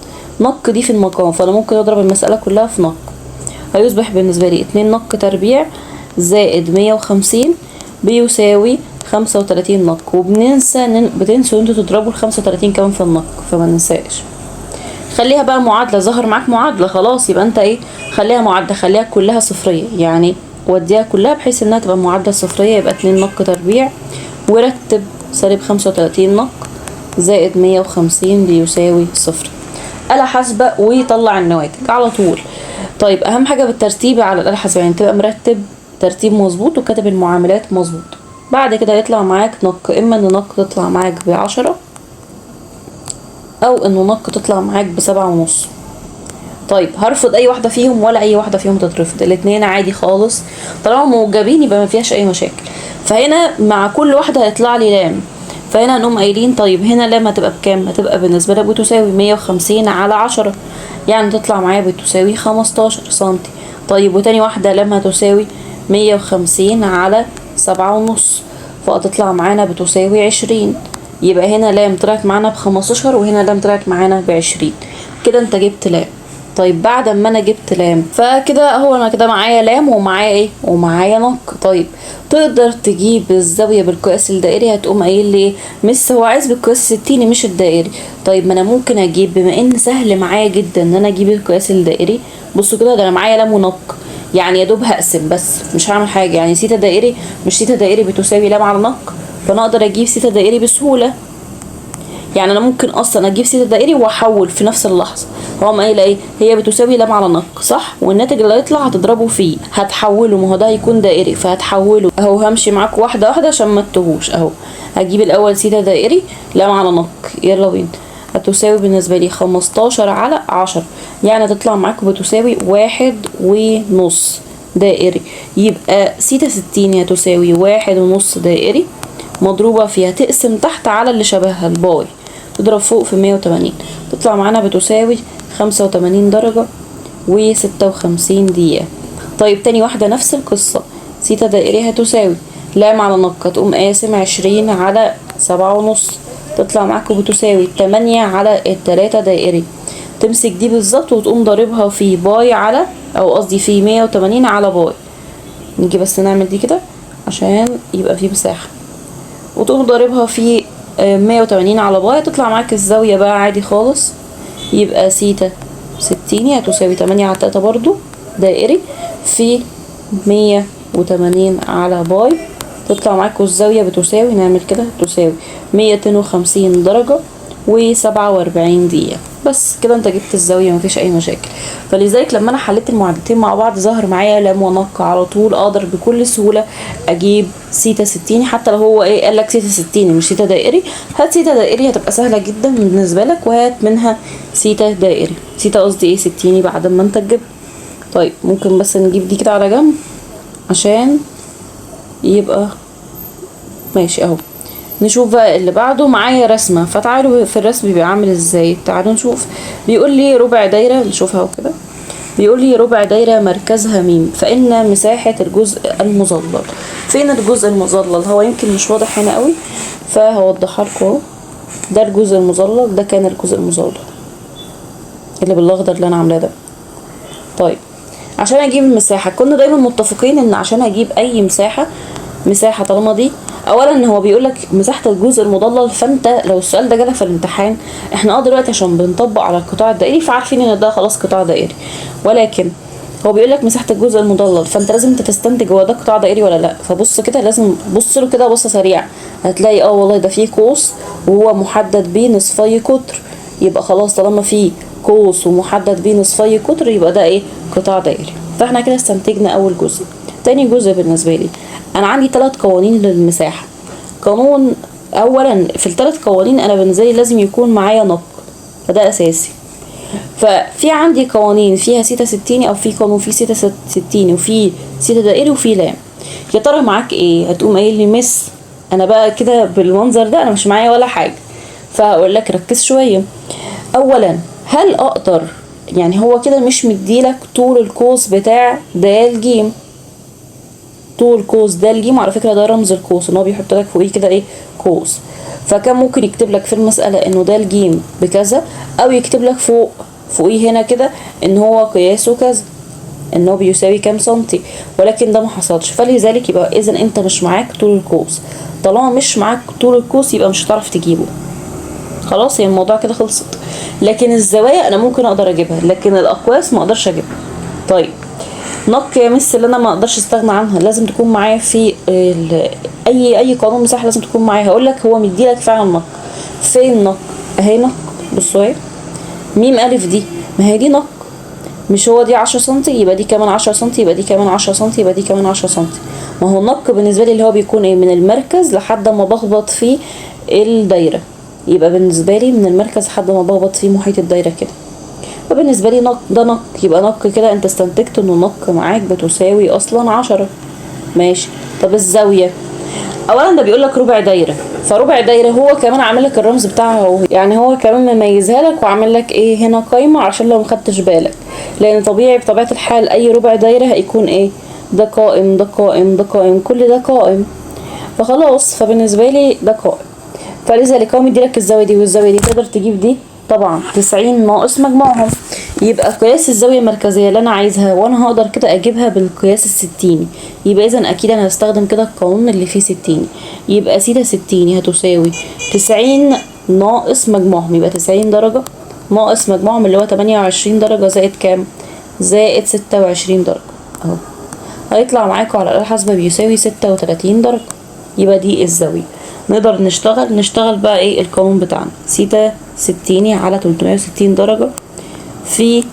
نق دي في المقام فانا ممكن اضرب المساله كلها في نق. هيصبح بالنسبه لي 2 نق تربيع زائد 150 بيساوي 35 نق. وبننسى بتنسوا انتوا تضربوا ال 35 كمان في النق، فما ننساش. خليها بقى معادله. ظهر معاك معادله خلاص، يبقى انت ايه؟ خليها معادله، خليها كلها صفريه يعني، وديها كلها بحيث انها تبقى معادله صفريه. يبقى 2 نق تربيع ورتب سالب 35 نق زائد 150 بيساوي صفر. آلة حاسبة ويطلع النواتج على طول. طيب اهم حاجه بالترتيب على الآلة الحاسبة يعني تبقى مرتب ترتيب مظبوط وكاتب المعاملات مظبوط. بعد كده يطلع معاك نق، اما ان نق تطلع معاك ب10 او انه نق تطلع معاك ب7.5. طيب هرفض اي واحده فيهم ولا اي واحده فيهم تترفض، الاتنين عادي خالص طالما موجبين يبقى ما فيهاش اي مشاكل. فهنا مع كل واحده هيطلع لي لام، فهنا هنقوم قايلين طيب هنا لام هتبقى بكام؟ هتبقى بالنسبه لك بتساوي 150 على 10، يعني تطلع معايا بتساوي 15 سنتي. طيب وتاني واحده لام هتساوي 150 على 7.5، فهتطلع معانا بتساوي 20. يبقى هنا لام طلعت معانا ب15 وهنا لام طلعت معانا ب20. كده انت جبت لام. طيب بعد ما انا جبت لام فكده اهو انا كده معايا لام ومعايا ايه ومعايا نق. طيب تقدر تجيب الزاويه بالقياس الدائري؟ هتقوم قايل لي مس هو عايز بالقياس الستيني مش الدائري. طيب ما انا ممكن اجيب، بما ان سهل معايا جدا ان انا اجيب القياس الدائري، بصوا كده ده انا معايا لام ونق، يعني يا دوب هقسم بس مش هعمل حاجه. يعني سيتا دائري مش سيتا دائري بتساوي لام على نق، فانا اقدر اجيب سيتا دائري بسهوله. يعني انا ممكن اصلا اجيب سيتا دائري واحول في نفس اللحظه. هو ما قايله ايه؟ هي بتساوي لام على نق صح، والناتج اللي هيطلع هتضربه فيه، هتحوله، ما هو ده هيكون دائري فهتحوله اهو. همشي معاك واحده واحده عشان ما تتوهوش اهو. هجيب الاول سيتا دائري لام على نق، يلا بينا. هتساوي بالنسبه لي 15 على 10، يعني هتطلع معاك بتساوي 1.5 دائري. يبقى سيتا 60 هتساوي 1.5 دائري مضروبة فيها، تقسم تحت على اللي شبهها الباي، تضرب فوق في 180، تطلع معانا بتساوي 85 درجة و56 دقيقة. طيب تاني واحدة نفس القصة، سيتا دائري هتساوي لام على نق، تقوم قاسم 20 على 7.5، تطلع معاكم بتساوي 8 على 3 دائري. تمسك دي بالظبط وتقوم ضاربها في باي على، او قصدي في 180 على باي. نيجي بس نعمل دي كده عشان يبقى في مساحة، وتقوم ضاربها في 180 على باي، تطلع معاك الزاوية بقى عادي خالص. يبقى سيتا 60 هتساوي 8 على 3 برضو دائري في 180 على باي، تطلع معاكم الزاوية بتساوي، نعمل كده، تساوي 152 درجة و47 دقيقة. بس كده انت جبت الزاوية مفيش اي مشاكل. فلذلك لما انا حليت المعادلتين مع بعض ظهر معايا لام ونق، على طول اقدر بكل سهولة اجيب سيتا 60. حتى لو هو ايه قال لك سيتا 60 مش سيتا دائري، هات سيتا دائري هتبقى سهلة جدا بالنسبة لك، وهات منها سيتا دائري، سيتا قصدي ايه 60 بعد ما انت تجيب. طيب ممكن بس نجيب دي كده على جنب عشان يبقى ماشي اهو. نشوف بقى اللي بعده. معايا رسمة، فتعالوا في الرسم بيبقى عامل ازاي، تعالوا نشوف. بيقول لي ربع دايرة، نشوفها اهو كده. بيقول لي ربع دايرة مركزها م، فإن مساحة الجزء المظلل. فين الجزء المظلل؟ هو يمكن مش واضح هنا قوي فهوضحها لكم اهو. ده الجزء المظلل، ده كان الجزء المظلل اللي بالاخضر اللي انا عاملاه ده. طيب عشان اجيب المساحة كنا دايما متفقين ان عشان اجيب اي مساحة طالما دي، اولا هو بيقول لك مساحه الجزء المضلل، فانت لو السؤال ده جالك في الامتحان، احنا دلوقتي عشان بنطبق على القطاع الدائري فعارفين ان ده خلاص قطاع دائري، ولكن هو بيقول لك مساحه الجزء المضلل، فانت لازم تستنتج هو ده قطاع دائري ولا لا. فبص كده، لازم بص له كده بصه سريعه، هتلاقي والله ده فيه قوس وهو محدد بيه نصفي قطر، يبقى خلاص طالما فيه قوس ومحدد بيه نصفي قطر يبقى ده ايه؟ قطاع دائري. فاحنا كده استنتجنا اول جزء. تاني جزء بالنسبه لي، انا عندي 3 قوانين للمساحه. قانون اولا في ال3 قوانين انا بالنسبه لي لازم يكون معايا نق، فده اساسي. ففي عندي قوانين فيها سيتا 60 او في قانون فيه سيتا 60 وفي سيتا دائري وفي لام. يا ترى معاك ايه؟ هتقوم قايل لي مس انا بقى كده بالمنظر ده انا مش معايا ولا حاجه. فهقول لك ركز شويه. اولا هل اقدر، يعني هو كده مش مديلك طول القوس بتاع د ج، طول قوس د ج، على فكره ده رمز القوس ان هو بيحط لك فوقيه كده ايه؟ قوس. فكان ممكن يكتب لك في المساله انه د ج بكذا، او يكتب لك فوقيه هنا كده ان هو قياسه كذا، ان هو بيساوي كام سنتي، ولكن ده ما حصلش. فلذلك يبقى اذا انت مش معاك طول القوس. طالما مش معاك طول القوس يبقى مش هتعرف تجيبه، خلاص هي الموضوع كده خلصت. لكن الزوايا انا ممكن اقدر اجيبها، لكن الاقواس ما اقدرش اجيبها. طيب نق يا مس اللي انا ما اقدرش استغنى عنها، لازم تكون معايا في اي قانون مساحه لازم تكون معايا. هقول لك هو مديلك فعلا نق. فين نق؟ اهي نق، بصوا اهي م الف دي، ما هي دي نق، مش هو دي 10 سم يبقى دي كمان 10 سم، يبقى دي كمان 10 سم، يبقى دي كمان 10 سم. ما هو النق بالنسبه لي اللي هو بيكون ايه، من المركز لحد ما بخبط في الدايره، يبقى بالنسبه لي من المركز لحد ما بخبط في محيط الدايره كده. فبالنسبه لي نق ده نق، يبقى نق كده انت استنتجت انه نق معاك بتساوي اصلا 10. ماشي. طب الزاويه، اولا ده بيقول لك ربع دايره، فربع دايره هو كمان عامل لك الرمز بتاعها اهو، يعني هو كمان مميزها لك وعامل لك ايه هنا قايمه عشان لو مخدتش بالك، لان طبيعي بطبيعه الحال اي ربع دايره هيكون ايه، ده قائم ده قائم ده قائم كل ده قائم، فخلاص فبالنسبه لي ده قائم. فلذلك هو مديلك الزاويه دي والزاويه دي، تقدر تجيب دي طبعا 90 ناقص مجموعهم، يبقى قياس الزاويه المركزيه اللي انا عايزها وانا هقدر كده اجيبها بالقياس الستيني، يبقى اذا اكيد انا هستخدم كده القانون اللي فيه ستيني، يبقى سيتا ستيني هتساوي 90 ناقص مجموعهم، يبقى 90 درجه ناقص مجموعهم اللي هو 28 درجه زائد كام، زائد 26 درجه اهو، هيطلع معاكم على الآلة الحاسبة بيساوي 36 درجة. يبقى دي الزاوية. نقدر نشتغل بقى ايه القانون بتاعنا، سيتا ستيني على 360 درجة في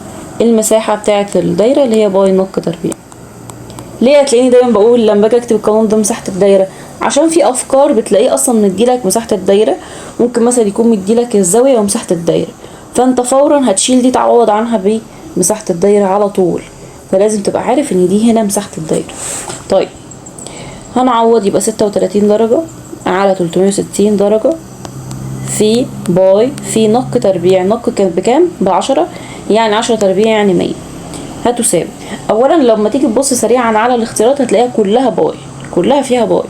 المساحة بتاعة الدايرة اللي هي باي نق تربيع. ليه هتلاقيني دايما بقول لما باجي اكتب القانون ده مساحة الدايرة، عشان في افكار بتلاقيه اصلا مديلك مساحة الدايرة، ممكن مثلا يكون مديلك الزاوية ومساحة الدايرة، فانت فورا هتشيل دي تعوض عنها بمساحة الدايرة على طول، فلازم تبقى عارف ان دي هنا مساحة الدايرة. طيب هنعوض، يبقى 36 درجة على 360 درجة في باي في نق تربيع، نق كان بكام، ب10، يعني 10 تربيع يعني 100، هتساوي اولا لما تيجي تبص سريعا على الاختيارات هتلاقيها كلها باي، كلها فيها باي،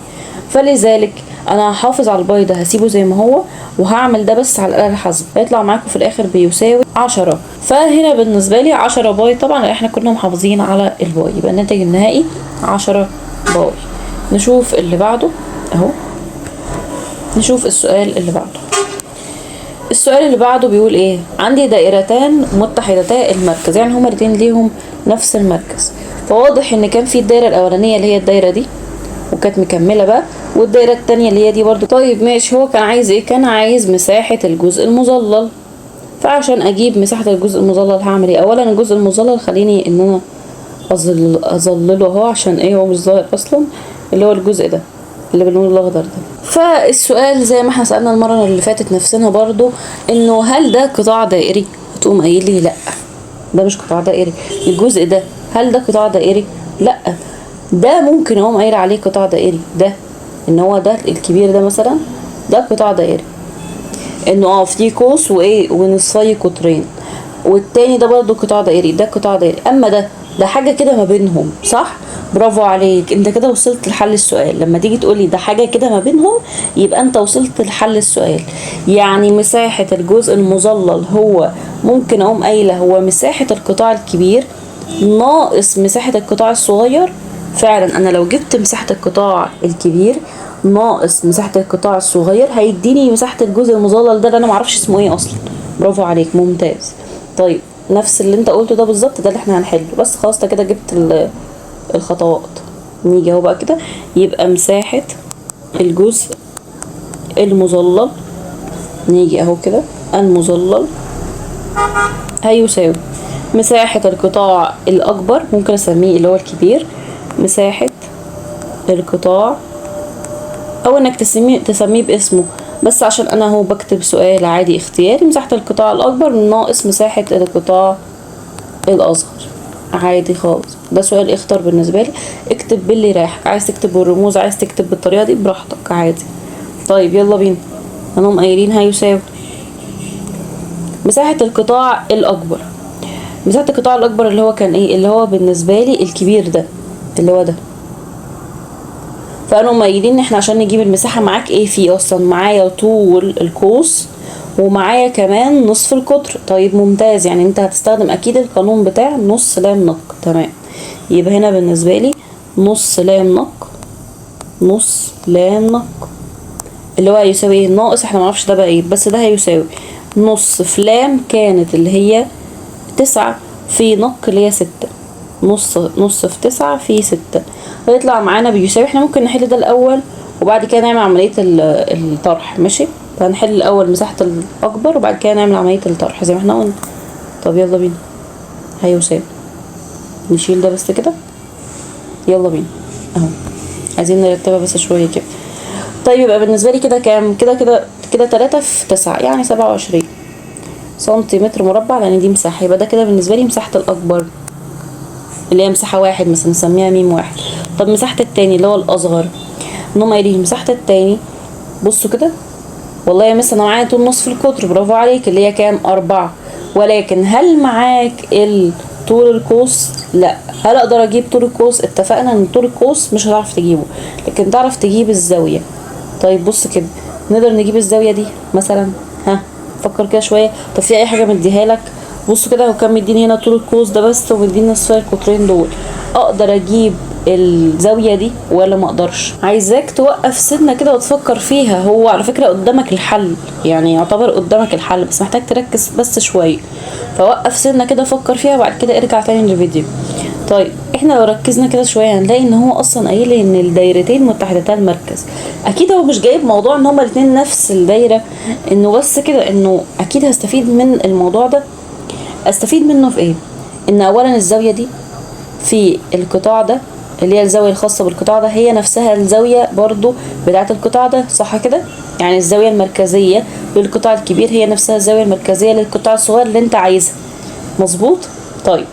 فلذلك انا هحافظ على الباي ده هسيبه زي ما هو، وهعمل ده بس على الآلة الحاسبة، هيطلع معاكم في الاخر بيساوي 10. فهنا بالنسبة لي 10 باي، طبعا احنا كنا محافظين على الباي، يبقى الناتج النهائي 10 باي. نشوف اللي بعده اهو، نشوف السؤال اللي بعده. السؤال اللي بعده بيقول ايه، عندي دائرتان متحدتا المركز، يعني هما الاتنين ليهم نفس المركز، فواضح ان كان في الدايره الاولانيه اللي هي الدايره دي وكانت مكمله بقى، والدايره التانية اللي هي دي برضو. طيب ماشي، هو كان عايز ايه، كان عايز مساحه الجزء المظلل، فعشان اجيب مساحه الجزء المظلل هعمل ايه، اولا الجزء المظلل خليني ان انا اظلله اهو، عشان ايه هو مش ظاهر اصلا، اللي هو الجزء ده اللي باللون الاخضر ده. فالسؤال زي ما احنا سألنا المرة اللي فاتت نفسنا برضو، انه هل ده قطاع دائري، هتقوم قايل لي لا ده مش قطاع دائري. الجزء ده هل ده قطاع دائري، لا ده ممكن اقوم قايل عليه قطاع دائري، ده ان هو ده الكبير ده مثلا ده قطاع دائري، انه في قوس وايه ونصفي قطرين، والتاني ده برضو قطاع دائري، ده قطاع دائري. اما ده حاجة كده ما بينهم، صح؟ برافو عليك، انت كده وصلت لحل السؤال. لما تيجي تقولي ده حاجة كده ما بينهم، يبقى انت وصلت لحل السؤال. يعني مساحة الجزء المظلل هو ممكن اقوم قايلة هو مساحة القطاع الكبير ناقص مساحة القطاع الصغير. فعلا انا لو جبت مساحة القطاع الكبير ناقص مساحة القطاع الصغير هيديني مساحة الجزء المظلل ده اللي انا معرفش اسمه ايه اصلا. برافو عليك، ممتاز. طيب نفس اللي انت قلته ده بالظبط ده اللي احنا هنحله، بس خلاص انت كده جبت الخطوات. نيجي اهو بقى كده، يبقى مساحة الجزء المظلل، نيجي اهو كده المظلل هيساوي مساحة القطاع الأكبر، ممكن أسميه اللي هو الكبير، مساحة القطاع، أو إنك تسميه باسمه، بس عشان أنا هو بكتب سؤال عادي اختياري، مساحة القطاع الأكبر ناقص مساحة القطاع الأصغر، عادي خالص. ده سؤال اختار بالنسبة لي، اكتب باللي يريحك، عايز تكتب بالرموز عايز تكتب بالطريقة دي براحتك عادي. طيب يلا بينا، هنقوم قايلين هيساوي مساحة القطاع الأكبر. مساحة القطاع الأكبر اللي هو كان ايه، اللي هو بالنسبة لي الكبير ده اللي هو ده، فقالوا مقايلين ان احنا عشان نجيب المساحة معاك ايه فيه اصلا، معايا طول القوس ومعايا كمان نصف القطر. طيب ممتاز، يعني انت هتستخدم اكيد القانون بتاع نص لام نق، تمام. يبقى هنا بالنسبة لي نص لام نق، نص لام نق اللي هو هيساوي ايه، ناقص احنا معرفش ده بقى ايه، بس ده هيساوي نص في لام كانت اللي هي 9 في نق اللي هي 6، نص في 9 في 6 هيطلع معانا بيساوي. احنا ممكن نحل ده الاول وبعد كده نعمل عملية الطرح، ماشي؟ فهنحل الاول مساحة الاكبر وبعد كده نعمل عملية الطرح زي ما احنا قلنا. طب يلا بينا، هيساوي، نشيل ده بس كده، يلا بينا اهو. عايزين نرتبها بس شويه كده. طيب يبقى بالنسبه لي كده كام؟ كده 3 في 9 يعني 27 سنتيمتر مربع، لان دي مساحه. يبقى ده كده بالنسبه لي مساحه الاكبر اللي هي مساحه واحد مثلا، نسميها ميم واحد. طب مساحه التاني اللي هو الاصغر، انهم قايلين مساحه التاني. بصوا كده، والله يا مس انا معايا طول نصف القطر، برافو عليك، اللي هي كام؟ 4. ولكن هل معاك طول القوس؟ لا. هل اقدر اجيب طول القوس؟ اتفقنا ان طول القوس مش هتعرف تجيبه، لكن تعرف تجيب الزاويه. طيب بص كده، نقدر نجيب الزاويه دي مثلا. ها، فكر كده شويه. طب في اي حاجه مديها لك؟ بصوا كده، هو كان مديني هنا طول القوس ده بس، ومديني نصف القطرين دول. اقدر اجيب الزاويه دي ولا ما اقدرش؟ عايزاك توقف سنه كده وتفكر فيها. هو على فكره قدامك الحل، يعني يعتبر قدامك الحل، بس محتاج تركز بس شويه. فوقف سنه كده، فكر فيها، وبعد كده ارجع تاني للفيديو. طيب احنا لو ركزنا كده شويه هنلاقي ان هو اصلا قايل لي ان الدايرتين متحدتا المركز. اكيد هو مش جايب موضوع ان هما الاثنين نفس الدايره، انه بس كده، انه اكيد هستفيد من الموضوع ده. استفيد منه في ايه؟ ان اولا الزاويه دي في القطاع ده، اللي هي الزاويه الخاصه بالقطاع ده، هي نفسها الزاويه برضو بتاعه القطاع ده، صح كده؟ يعني الزاويه المركزيه للقطاع الكبير هي نفسها الزاويه المركزيه للقطاع الصغير اللي انت عايزها، مظبوط؟ طيب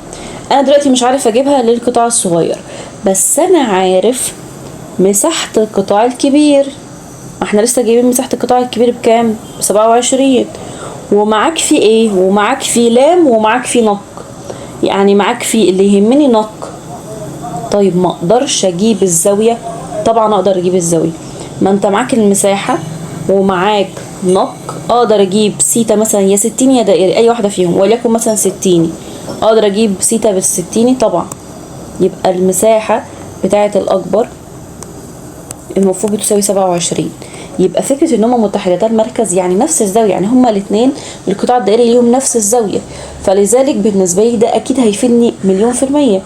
انا دلوقتي مش عارف اجيبها للقطاع الصغير، بس انا عارف مساحه القطاع الكبير. احنا لسه جايبين مساحه القطاع الكبير بكام؟ ب27. ومعاك في ايه؟ ومعاك في لام، ومعاك في نق. يعني معاك في اللي يهمني نق. طيب ما اقدرش اجيب الزاويه؟ طبعا اقدر اجيب الزاويه. ما انت معاك المساحه ومعاك نق. اقدر اجيب سيتا مثلا، يا ستيني يا دائري، اي واحده فيهم، وليكن مثلا ستيني. اقدر اجيب سيتا بالستيني طبعا. يبقى المساحه بتاعه الاكبر المفروض بتساوي 27. يبقى فكره ان هما متحدتا المركز يعني نفس الزاويه، يعني هما الاثنين القطاع الدائري ليهم نفس الزاويه، فلذلك بالنسبه لي ده اكيد هيفيدني مليون في الميه.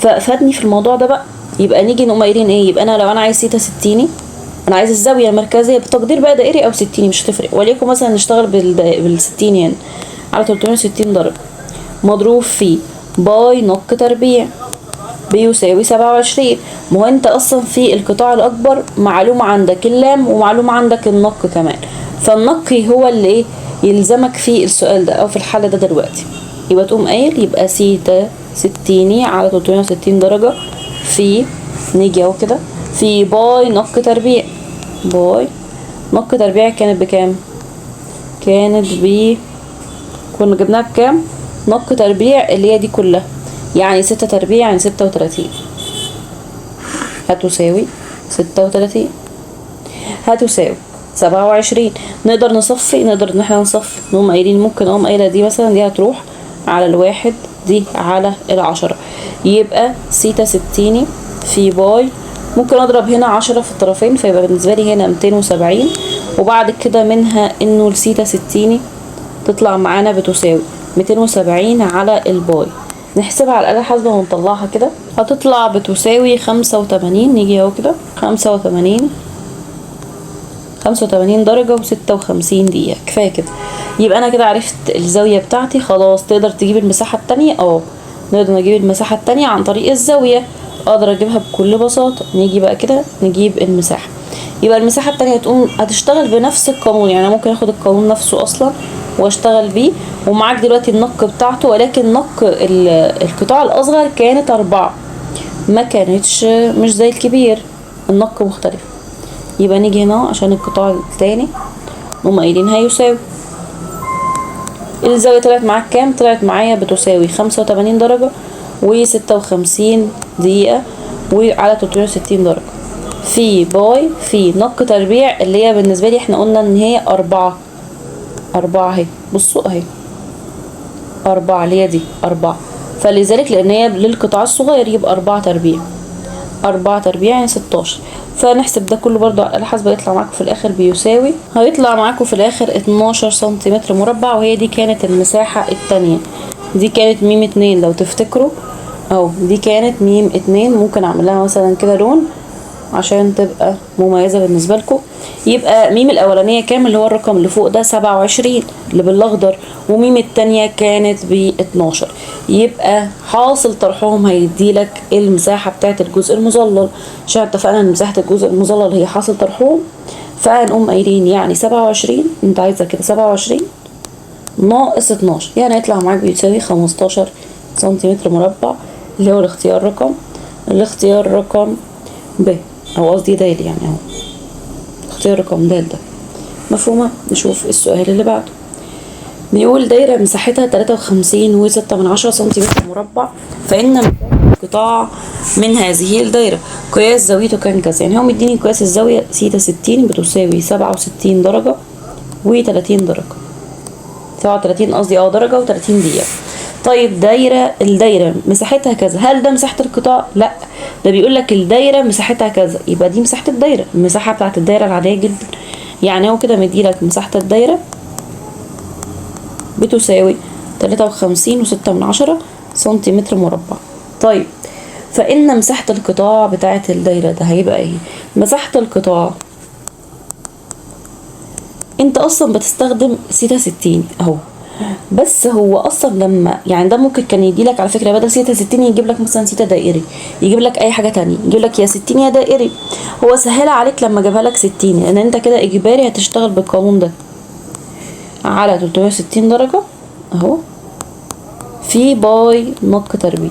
ففادني في الموضوع ده بقى. يبقى نيجي نقوم قايلين ايه؟ يبقى انا لو انا عايز سيتا ستيني، انا عايز الزاويه المركزيه بتقدير بقى دائري او ستيني مش هتفرق، وليكن مثلا نشتغل بالستيني يعني على 360 درجه، مضروب في باي نق تربيع بيساوي 27. ما هو انت اصلا في القطاع الاكبر معلومه عندك اللام، ومعلومه عندك النق كمان، فالنق هو اللي ايه يلزمك في السؤال ده او في الحل ده دلوقتي. يبقى تقوم قايل يبقى سيتا ستيني على 360 درجة في، نيجي اهو كده، في باي نق تربيع. باي نق تربيع كانت بكام؟ كانت كنا جبناها بكام؟ نق تربيع اللي هي دي كلها، يعني 6 تربيع يعني 36. هتساوي 36 هتساوي 27. نقدر نصفي، نقدر ان احنا نصفي، نقوم قايلين ممكن اقوم قايله دي مثلا، دي هتروح على الواحد، دي على 10. يبقى سيتا ستيني في باي، ممكن اضرب هنا 10 في الطرفين، فيبقى بالنسبه لي هنا 270. وبعد كده منها انه السيتا ستيني تطلع معانا بتساوي 270 على الباي. نحسبها على الآلة الحاسبة ونطلعها كده، هتطلع بتساوي 85. نيجي اهو كده 85 درجة و56 دقيقة، كفاية كده. يبقى انا كده عرفت الزاوية بتاعتي خلاص. تقدر تجيب المساحة التانية؟ نقدر نجيب المساحة التانية عن طريق الزاوية، اقدر اجيبها بكل بساطة. نيجي بقى كده نجيب المساحة. يبقى المساحة التانية هتشتغل بنفس القانون، يعني ممكن اخد القانون نفسه اصلا واشتغل بيه. ومعاك دلوقتي النق بتاعته، ولكن نق القطاع الاصغر كانت 4، ما كانتش مش زي الكبير، النق مختلف. يبقى نيجي هنا عشان القطاع الثاني نقوم قايلين هيساوي الزاوية. طلعت معاك كام؟ طلعت معايا بتساوي 85 درجة و56 دقيقة وعلى 360 درجة في باي في نق تربيع، اللي هي بالنسبة لي احنا قلنا ان هي 4 اهي. بصوا اهي 4 اللي هي دي 4، فلذلك لان هي للقطاع الصغير يبقى 4 تربيع. 4 تربيع يعني 16. فنحسب ده كله برضو على الآلة الحاسبة، يطلع معاكم في الآخر بيساوي، هيطلع معاكم في الآخر 12 سنتيمتر مربع. وهي دي كانت المساحة التانية. دي كانت ميم 2 لو تفتكروا، دي كانت ميم 2. ممكن أعملها مثلا كده لون عشان تبقى مميزة بالنسبة لكم. يبقى ميم الأولانية كام اللي هو الرقم اللي فوق ده 27 اللي بالأخضر، وميم التانية كانت ب12. يبقى حاصل طرحهم هيديلك المساحة بتاعت الجزء المظلل، عشان اتفقنا ان مساحة الجزء المظلل هي حاصل طرحهم. فهنقوم قايلين يعني 27 انت عايزة كده 27 ناقص 12 يعني هيطلع معاك بيساوي 15 سنتيمتر مربع، اللي هو الاختيار رقم ب، او قصدي د يعني اهو اختيار رقم د ده. مفهومة؟ نشوف السؤال اللي بعده. بيقول دايرة مساحتها 53.6 سنتيمتر مربع، فإن مساحة القطاع من هذه الدايرة قياس زاويته كان كذا. يعني هو مديني قياس الزاوية سيتا 60 بتساوي 67 درجة و30 درجة، 37 قصدي درجة و30 دقيقة. طيب الدايرة مساحتها كذا، هل ده مساحة القطاع؟ لا، ده بيقول لك الدايرة مساحتها كذا، يبقى دي مساحة الدايرة، المساحة بتاعت الدايرة العادية جدا. يعني هو كده مديلك مساحة الدايرة بتساوي 53.6 سنتيمتر مربع. طيب فإن مساحة القطاع بتاعت الدايرة ده هيبقى ايه؟ مساحة القطاع انت اصلا بتستخدم سيتا 60 اهو، بس هو اصلا لما يعني ده ممكن كان يجيلك على فكره بدل سيتا 60 يجيب لك مثلا سيتا دائري، يجيب لك اي حاجه تانية، يجيب لك يا 60 يا دائري. هو سهل عليك لما جابها لك 60، لان انت كده اجباري هتشتغل بالقانون ده على 360 درجه اهو في باي نق تربيع.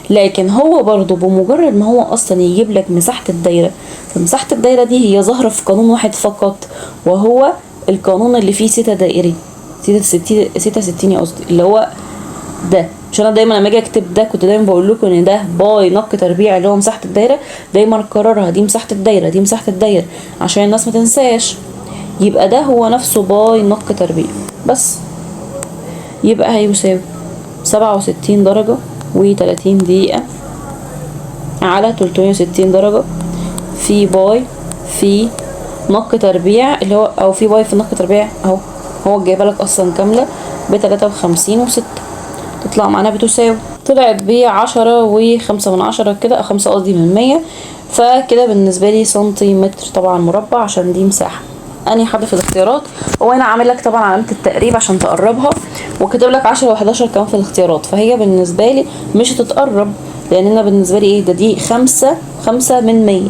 لكن هو برضو بمجرد ما هو اصلا يجيب لك مساحه الدايره، فمساحه الدايره دي هي ظاهره في قانون واحد فقط، وهو القانون اللي فيه سيتا دائري، سيتا 60 قصدي، اللي هو ده. عشان انا دايما لما اجي اكتب ده كنت دايما بقول لكم ان ده باي نق تربيع اللي هو مساحه الدايره، دايما اكررها دي مساحه الدايره دي مساحه الدايره عشان الناس ما تنساش. يبقى ده هو نفسه باي نق تربيع بس. يبقى هيساوي 67 درجه و30 دقيقه على 360 درجه في باي في نق تربيع اللي هو او في باي في نق تربيع اهو، هو جايبه لك اصلا كامله ب53.6، تطلع معانا بتساوي، طلعت ب10.5 كده، او 5 قصدي من 100. فكده بالنسبه لي سنتيمتر طبعا مربع عشان دي مساحه. اني حد في الاختيارات، هو هنا عامل لك طبعا علامه التقريب عشان تقربها، وكاتب لك 10 و11 كمان في الاختيارات، فهي بالنسبه لي مش هتتقرب، لان انا بالنسبه لي ايه ده، دي 5 من 100.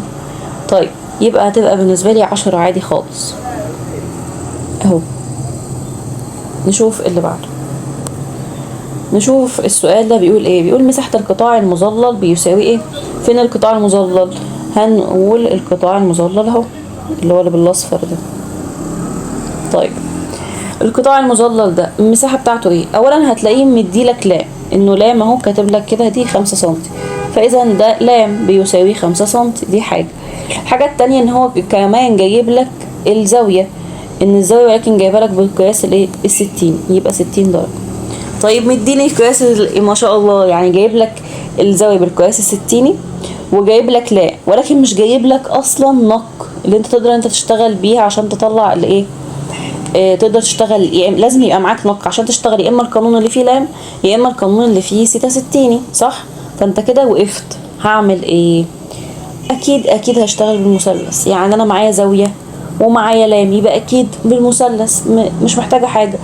طيب يبقى هتبقى بالنسبه لي 10 عادي خالص اهو. نشوف اللي بعده. نشوف السؤال ده بيقول ايه. بيقول مساحة القطاع المظلل بيساوي ايه. فين القطاع المظلل؟ هنقول القطاع المظلل اهو اللي هو اللي بالاصفر ده. طيب القطاع المظلل ده المساحة بتاعته ايه؟ اولا هتلاقيه مديلك لام، انه لام اهو كاتب لك كده دي 5 سنتي، فاذا ده لام بيساوي 5 سنتي، دي حاجة. الحاجة التانية ان هو كمان جايب لك الزاوية، ان الزاوية ولكن جايبها لك بالقياس الايه 60، يبقى 60 درجة. طيب مديني قياس ما شاء الله، يعني جايب لك الزاوية بالقياس الستيني، وجايب لك لا، ولكن مش جايب لك اصلا نق اللي انت تقدر انت تشتغل بيها عشان تطلع الايه، تقدر تشتغل. لازم يبقى معاك نق عشان تشتغل، يا اما القانون اللي فيه لام يا اما القانون اللي فيه سيتا 60 صح. فانت كده وقفت، هعمل ايه؟ اكيد هشتغل بالمثلث. يعني انا معايا زاوية ومعايا لام، يبقى اكيد بالمثلث، مش محتاجة حاجة.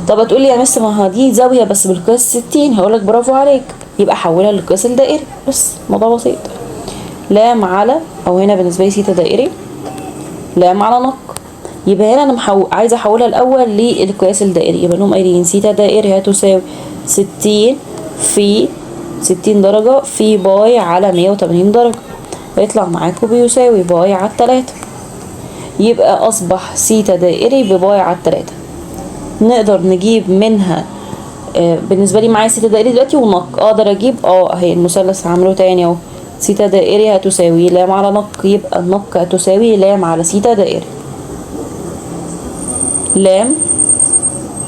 طب هتقولي يا مس ما دي زاوية بس بالقياس 60، هقولك برافو عليك، يبقى حولها للقياس الدائري بس، موضوع بسيط. لام على، او هنا بالنسبة لي سيتا دائري، لام على نق. يبقى هنا انا عايزة احولها الاول للقياس الدائري، يبقى لهم قايلين سيتا دائري هتساوي 60 في 60 درجة في باي على 180 درجة، هيطلع معاكم بيساوي باي على 3. يبقى اصبح سيتا دائري بباي على 3. نقدر نجيب منها بالنسبه لي معايا سيتا دائري دلوقتي ونق، اقدر اجيب اهي المثلث هعمله تاني اهو، سيتا دائري هتساوي لام على نق، يبقى النق هتساوي لام على سيتا دائري، لام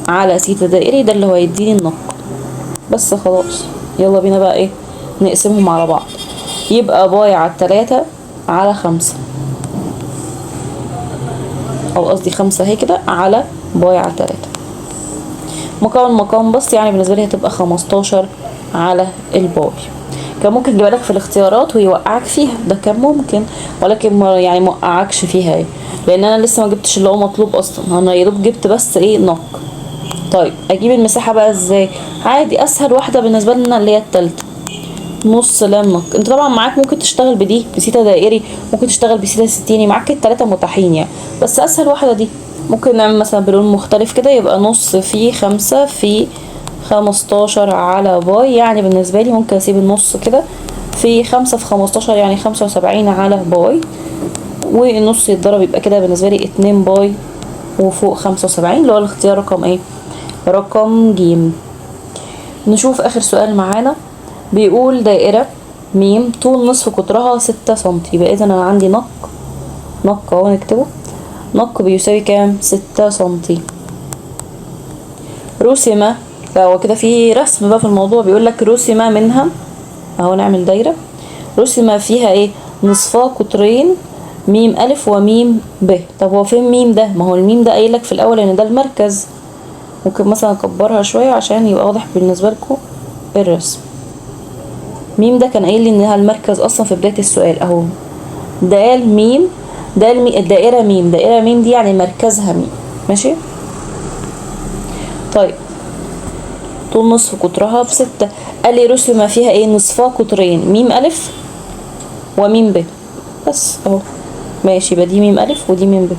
على سيتا دائري ده اللي هو هيديني النق بس. خلاص يلا بينا بقى ايه نقسمهم على بعض. يبقى باي على 3 على 5، او قصدي 5 اهي كده على باي على 3، مقام بس، يعني بالنسبة لي هتبقى 15 على الباي. كان ممكن يجيبها لك في الاختيارات ويوقعك فيها، ده كان ممكن، ولكن ما يعني موقعكش فيها ايه، لان انا لسه ما جبتش اللي هو مطلوب اصلا، انا يا دوب جبت بس ايه نق. طيب اجيب المساحه بقى ازاي؟ عادي، اسهل واحده بالنسبه لنا اللي هي التالتة، نص لام نق. انت طبعا معاك ممكن تشتغل بدي بسيتا دائري، ممكن تشتغل بسيتا ستيني، معاك التلاتة متاحين يعني، بس اسهل واحده دي. ممكن نعمل مثلا بلون مختلف كده، يبقى نص في 5 في 15 على باي، يعني بالنسبة لي ممكن اسيب النص كده في 5 في 15 يعني 75 على باي، والنص يتضرب يبقى كده بالنسبة لي 2 باي وفوق 75، اللي هو الاختيار رقم ايه؟ رقم ج. نشوف اخر سؤال معانا، بيقول دائرة ميم طول نصف قطرها 6 سنتي، يبقى اذا انا عندي نق اهو نكتبه، نق بيساوي كام؟ 6 سنتي. رسم، فهو كده في رسم بقى في الموضوع، بيقول لك رسم منها اهو، نعمل دايره رسم فيها ايه؟ نصفا قطرين ميم الف وميم ب. طب هو فين ميم ده؟ ما هو الميم ده قايل لك في الاول ان ده المركز، ممكن مثلا اكبرها شويه عشان يبقى واضح بالنسبه لكم الرسم. ميم ده كان قايل لي انها المركز اصلا في بدايه السؤال اهو، دال ميم، الدائره ميم، دائره ميم دي يعني مركزها ميم، ماشي. طيب طول نصف قطرها ب6، قال لي رسم فيها ايه؟ نصفا قطرين ميم الف وميم ب، بس اهو ماشي، يبقى دي ميم الف ودي ميم ب.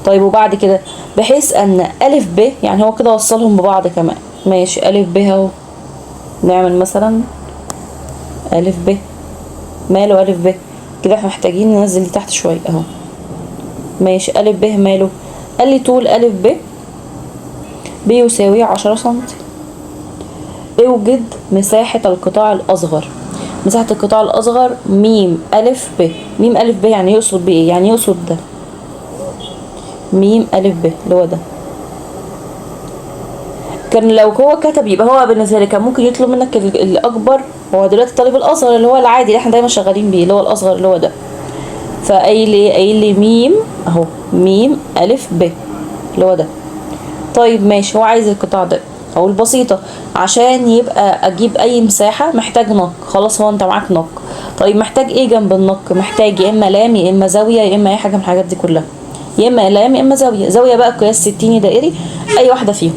طيب وبعد كده بحيث ان الف ب، يعني هو كده وصلهم ببعض كمان، ماشي الف ب اهو، نعمل مثلا الف ب، ماله الف ب كده؟ احنا محتاجين ننزل دي تحت شويه اهو، ماشي الف ب ماله؟ قال لي طول الف ب بيساوي 10 سنتي. اوجد مساحة القطاع الأصغر. مساحة القطاع الأصغر ميم ألف ب. ميم ألف ب يعني يقصد بإيه؟ يعني يقصد ده، ميم ألف ب اللي هو ده. كان لو هو كتب يبقى هو بالنسبة لي كان ممكن يطلب منك الأكبر، هو دلوقتي الطالب الأصغر اللي هو العادي اللي احنا دايما شغالين بيه اللي هو الأصغر اللي هو ده، فقايل لي قايل لي ميم أهو، ميم ألف ب اللي هو ده. طيب ماشي، هو عايز القطاع ده او البسيطة، عشان يبقى اجيب اي مساحة محتاج نق، خلاص هو انت معاك نق. طيب محتاج ايه جنب النق؟ محتاج يا اما لام يا اما زاوية يا اما اي حاجة من الحاجات دي كلها، يا اما لام يا اما زاوية. زاوية بقى قياس ستيني دائري، اي واحدة فيهم.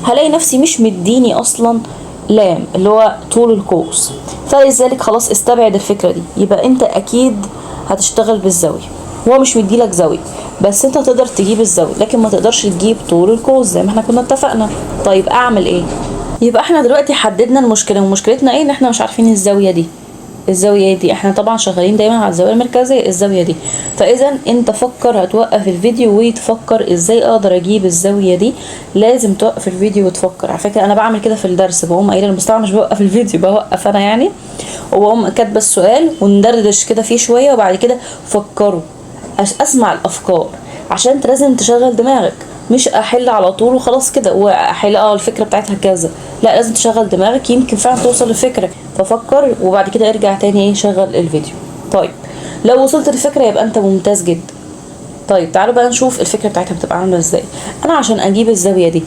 هلاقي نفسي مش مديني اصلا لام اللي هو طول القوس، فلذلك خلاص استبعد الفكرة دي، يبقى انت اكيد هتشتغل بالزاوية. هو مش مديلك زاوية، بس انت تقدر تجيب الزاوية لكن ما تقدرش تجيب طول القوس زي ما احنا كنا اتفقنا. طيب اعمل ايه؟ يبقى احنا دلوقتي حددنا المشكلة، ومشكلتنا ايه؟ ان احنا مش عارفين الزاوية دي. الزاوية دي احنا طبعا شغالين دايما على الزاوية المركزية، الزاوية دي. فاذا انت فكر، هتوقف الفيديو وتفكر ازاي اقدر اجيب الزاوية دي. لازم توقف الفيديو وتفكر. على فكرة انا بعمل كده في الدرس، بقوم قايله بس طبعا مش بوقف الفيديو، بوقف انا يعني، وبقوم كاتبه السؤال وندردش كده فيه شوية، وبعد كده فكروا، اسمع الافكار، عشان انت لازم تشغل دماغك، مش احل على طول وخلاص كده واحل الفكره بتاعتها كذا، لا لازم تشغل دماغك، يمكن فعلا توصل لفكره، ففكر وبعد كده ارجع تاني ايه شغل الفيديو. طيب لو وصلت للفكره يبقى انت ممتاز جدا. طيب تعالوا بقى نشوف الفكره بتاعتها بتبقى عامله ازاي. انا عشان اجيب الزاويه دي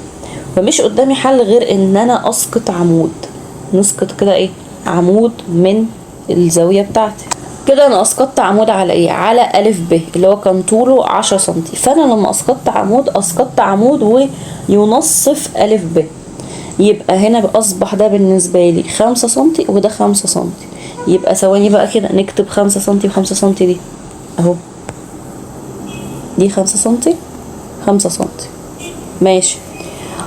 فمش قدامي حل غير ان انا اسقط عمود، نسقط كده ايه عمود من الزاويه بتاعتي. كده انا اسقطت عمود على ايه؟ على الف ب اللي هو كان طوله 10 سنتي، فانا لما اسقطت عمود اسقطت عمود وينصف الف ب، يبقى هنا اصبح ده بالنسبه لي 5 سنتي وده 5 سنتي. يبقى ثواني بقى كده نكتب 5 سنتي و5 سنتي دي اهو، دي 5 سنتي 5 سنتي، ماشي.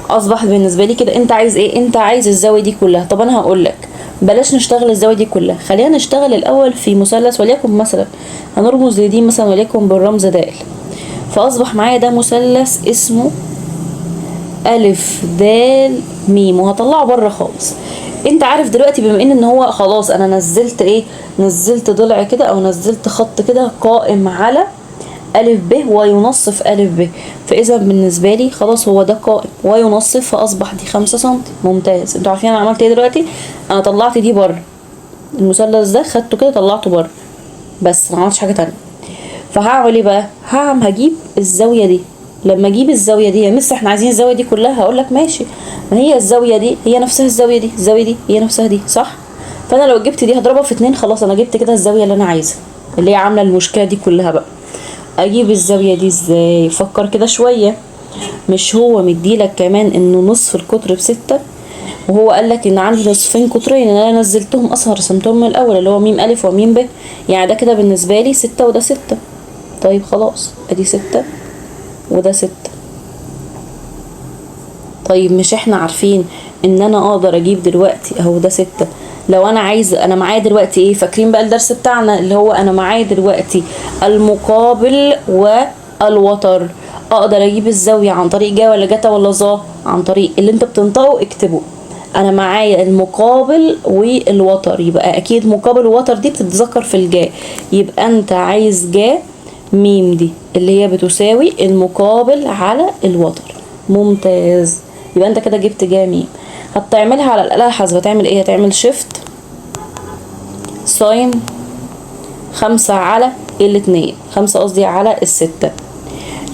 اصبح بالنسبه لي كده انت عايز ايه؟ انت عايز الزاويه دي كلها. طب انا هقول لك بلاش نشتغل الزاويه دي كلها، خلينا نشتغل الاول في مثلث، وليكن مثلا هنرمز لدي مثلا وليكن بالرمز د، فاصبح معايا ده مثلث اسمه الف د م، وهطلعه بره خالص. انت عارف دلوقتي بما ان هو خلاص انا نزلت ايه، نزلت ضلع كده او نزلت خط كده قائم على ألف ب وينصف ألف ب، فإذا بالنسبة لي خلاص هو ده قائم وينصف، فأصبح دي 5 سنتي. ممتاز. انتوا عارفين أنا عملت ايه دلوقتي؟ أنا طلعت دي بره، المثلث ده خدته كده طلعته بره، بس ما عملتش حاجة تانية. فهعمل ايه بقى؟ هجيب الزاوية دي. لما اجيب الزاوية دي يا مس احنا عايزين الزاوية دي كلها، هقولك ماشي، ما هي الزاوية دي هي نفسها الزاوية دي، الزاوية دي هي نفسها دي، صح؟ فانا لو جبت دي هضربها في 2، خلاص انا جبت كده الزاويه اللي انا عايزها اللي هي عامله المشكله دي كلها بقى. اجيب الزاويه دي ازاي؟ فكر كده شويه. مش هو مديلك كمان انه نصف القطر ب6، وهو قالك ان عندي نصفين قطرين ان انا نزلتهم اصلا رسمتهم من الاول اللي هو م الف وم ب، يعني ده كده بالنسبه لي 6 وده 6. طيب خلاص ادي 6 وده 6. طيب مش احنا عارفين ان انا اقدر اجيب دلوقتي اهو ده 6، لو انا عايزه انا معايا دلوقتي ايه؟ فاكرين بقى الدرس بتاعنا اللي هو انا معايا دلوقتي المقابل والوتر. اقدر اجيب الزاويه عن طريق جا ولا جتا ولا ظا؟ عن طريق اللي انت بتنطقه اكتبه. انا معايا المقابل والوتر، يبقى اكيد مقابل ووتر دي بتتذكر في الجا، يبقى انت عايز جا ميم دي اللي هي بتساوي المقابل على الوتر. ممتاز، يبقى انت كده جبت جا ميم. هتعملها على الآلة الحاسبة تعمل ايه؟ هتعمل شيفت ساين 5 على ال2، 5 قصدي على ال6.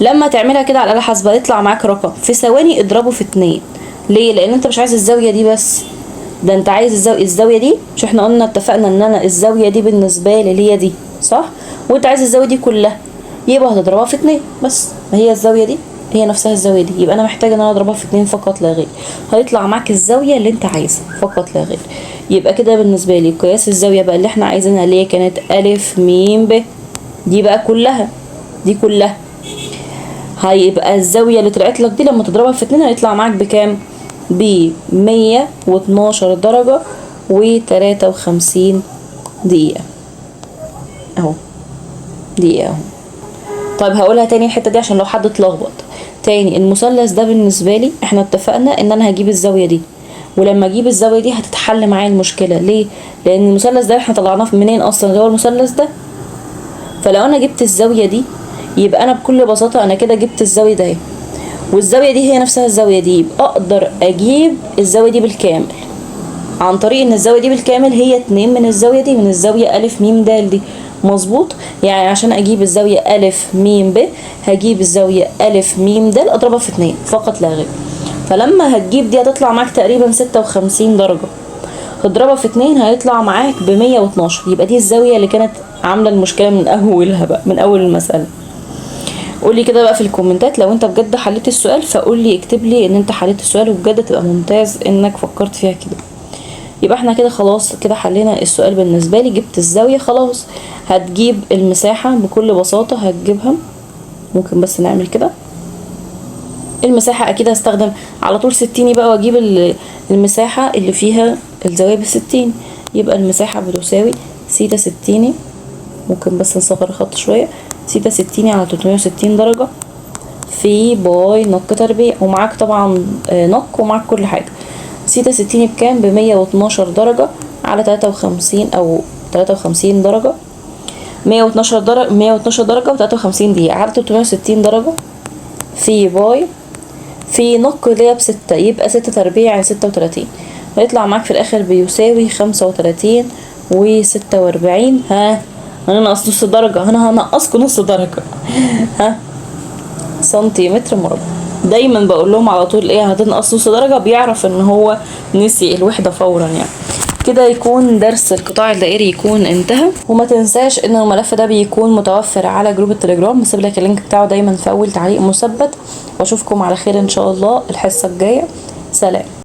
لما تعملها كده على الآلة الحاسبة يطلع معاك رقم في ثواني اضربه في 2. ليه؟ لان انت مش عايز الزاوية دي بس، ده انت عايز الزاوية دي. مش احنا قلنا اتفقنا ان انا الزاوية دي بالنسبة لي اللي هي دي صح، وانت عايز الزاوية دي كلها، يبقى هتضربها في 2 بس. ما هي الزاوية دي هي نفسها الزاوية دي، يبقى انا محتاجة ان انا اضربها في 2 فقط لا غير. هيطلع معاك الزاوية اللي انت عايزها فقط لا غير. يبقى كده بالنسبة لي قياس الزاوية بقى اللي احنا عايزينها اللي هي كانت ألف ميم ب، دي بقى كلها، دي كلها هيبقى الزاوية اللي طلعت لك دي لما تضربها في 2 هيطلع معاك بكام؟ ب 112 درجة و53 دقيقة اهو، دقيقة اهو. طيب هقولها تاني الحتة دي عشان لو حد اتلخبط تاني. المثلث ده بالنسبة لي احنا اتفقنا ان انا هجيب الزاوية دي، ولما اجيب الزاوية دي هتتحل معايا المشكلة. ليه؟ لان المثلث ده احنا طلعناه منين اصلا؟ اللي هو المثلث ده. فلو انا جبت الزاوية دي يبقى انا بكل بساطة انا كده جبت الزاوية ده، والزاوية دي هي نفسها الزاوية دي، يبقى اقدر اجيب الزاوية دي بالكامل عن طريق ان الزاوية دي بالكامل هي 2 من الزاوية دي، من الزاوية ألف ميم د دي. مظبوط؟ يعني عشان اجيب الزاوية ألف ميم ب هجيب الزاوية ألف ميم د اضربها في 2 فقط لا غير. فلما هتجيب دي هتطلع معاك تقريبا 56 درجة، هتضربها في 2 هيطلع معاك ب 112. يبقى دي الزاوية اللي كانت عاملة المشكلة من اولها بقى، من اول المسألة. قولي كده بقى في الكومنتات لو انت بجد حليت السؤال، فقولي اكتب لي ان انت حليت السؤال وبجد تبقى ممتاز انك فكرت فيها كده. يبقى احنا كده خلاص كده حلينا السؤال بالنسبة لي. جبت الزاوية خلاص، هتجيب المساحة بكل بساطة هتجيبها. ممكن بس نعمل كده المساحة، اكيد هستخدم على طول 60 بقى واجيب المساحة اللي فيها الزاوية ب60. يبقى المساحة بتساوي سيتا 60، ممكن بس نصغر الخط شوية، سيتا 60 على 360 درجة في باي نق تربيع، ومعاك طبعا نق ومعاك كل حاجة. سيتا 60 بكام؟ ب 112 درجة على 53 أو 53 درجة، 112 درجة 112 درجة و53 دقيقة على 360 درجة في باي في نق اللي هي ب6، يبقى 6 تربيع يعني 36. هيطلع معاك في الآخر بيساوي 35 و46. ها هننقص نص درجة، أنا هنقصكوا نص درجة ها سنتيمتر مربع. دايما بقول لهم على طول ايه هتنقص نص درجة، بيعرف ان هو نسي الوحدة فورا. يعني كده يكون درس القطاع الدائري يكون انتهى. وما تنساش ان الملف ده بيكون متوفر على جروب التليجرام، بسيب لك اللينك بتاعه دايما في اول تعليق مثبت. واشوفكم على خير ان شاء الله الحصة الجاية. سلام.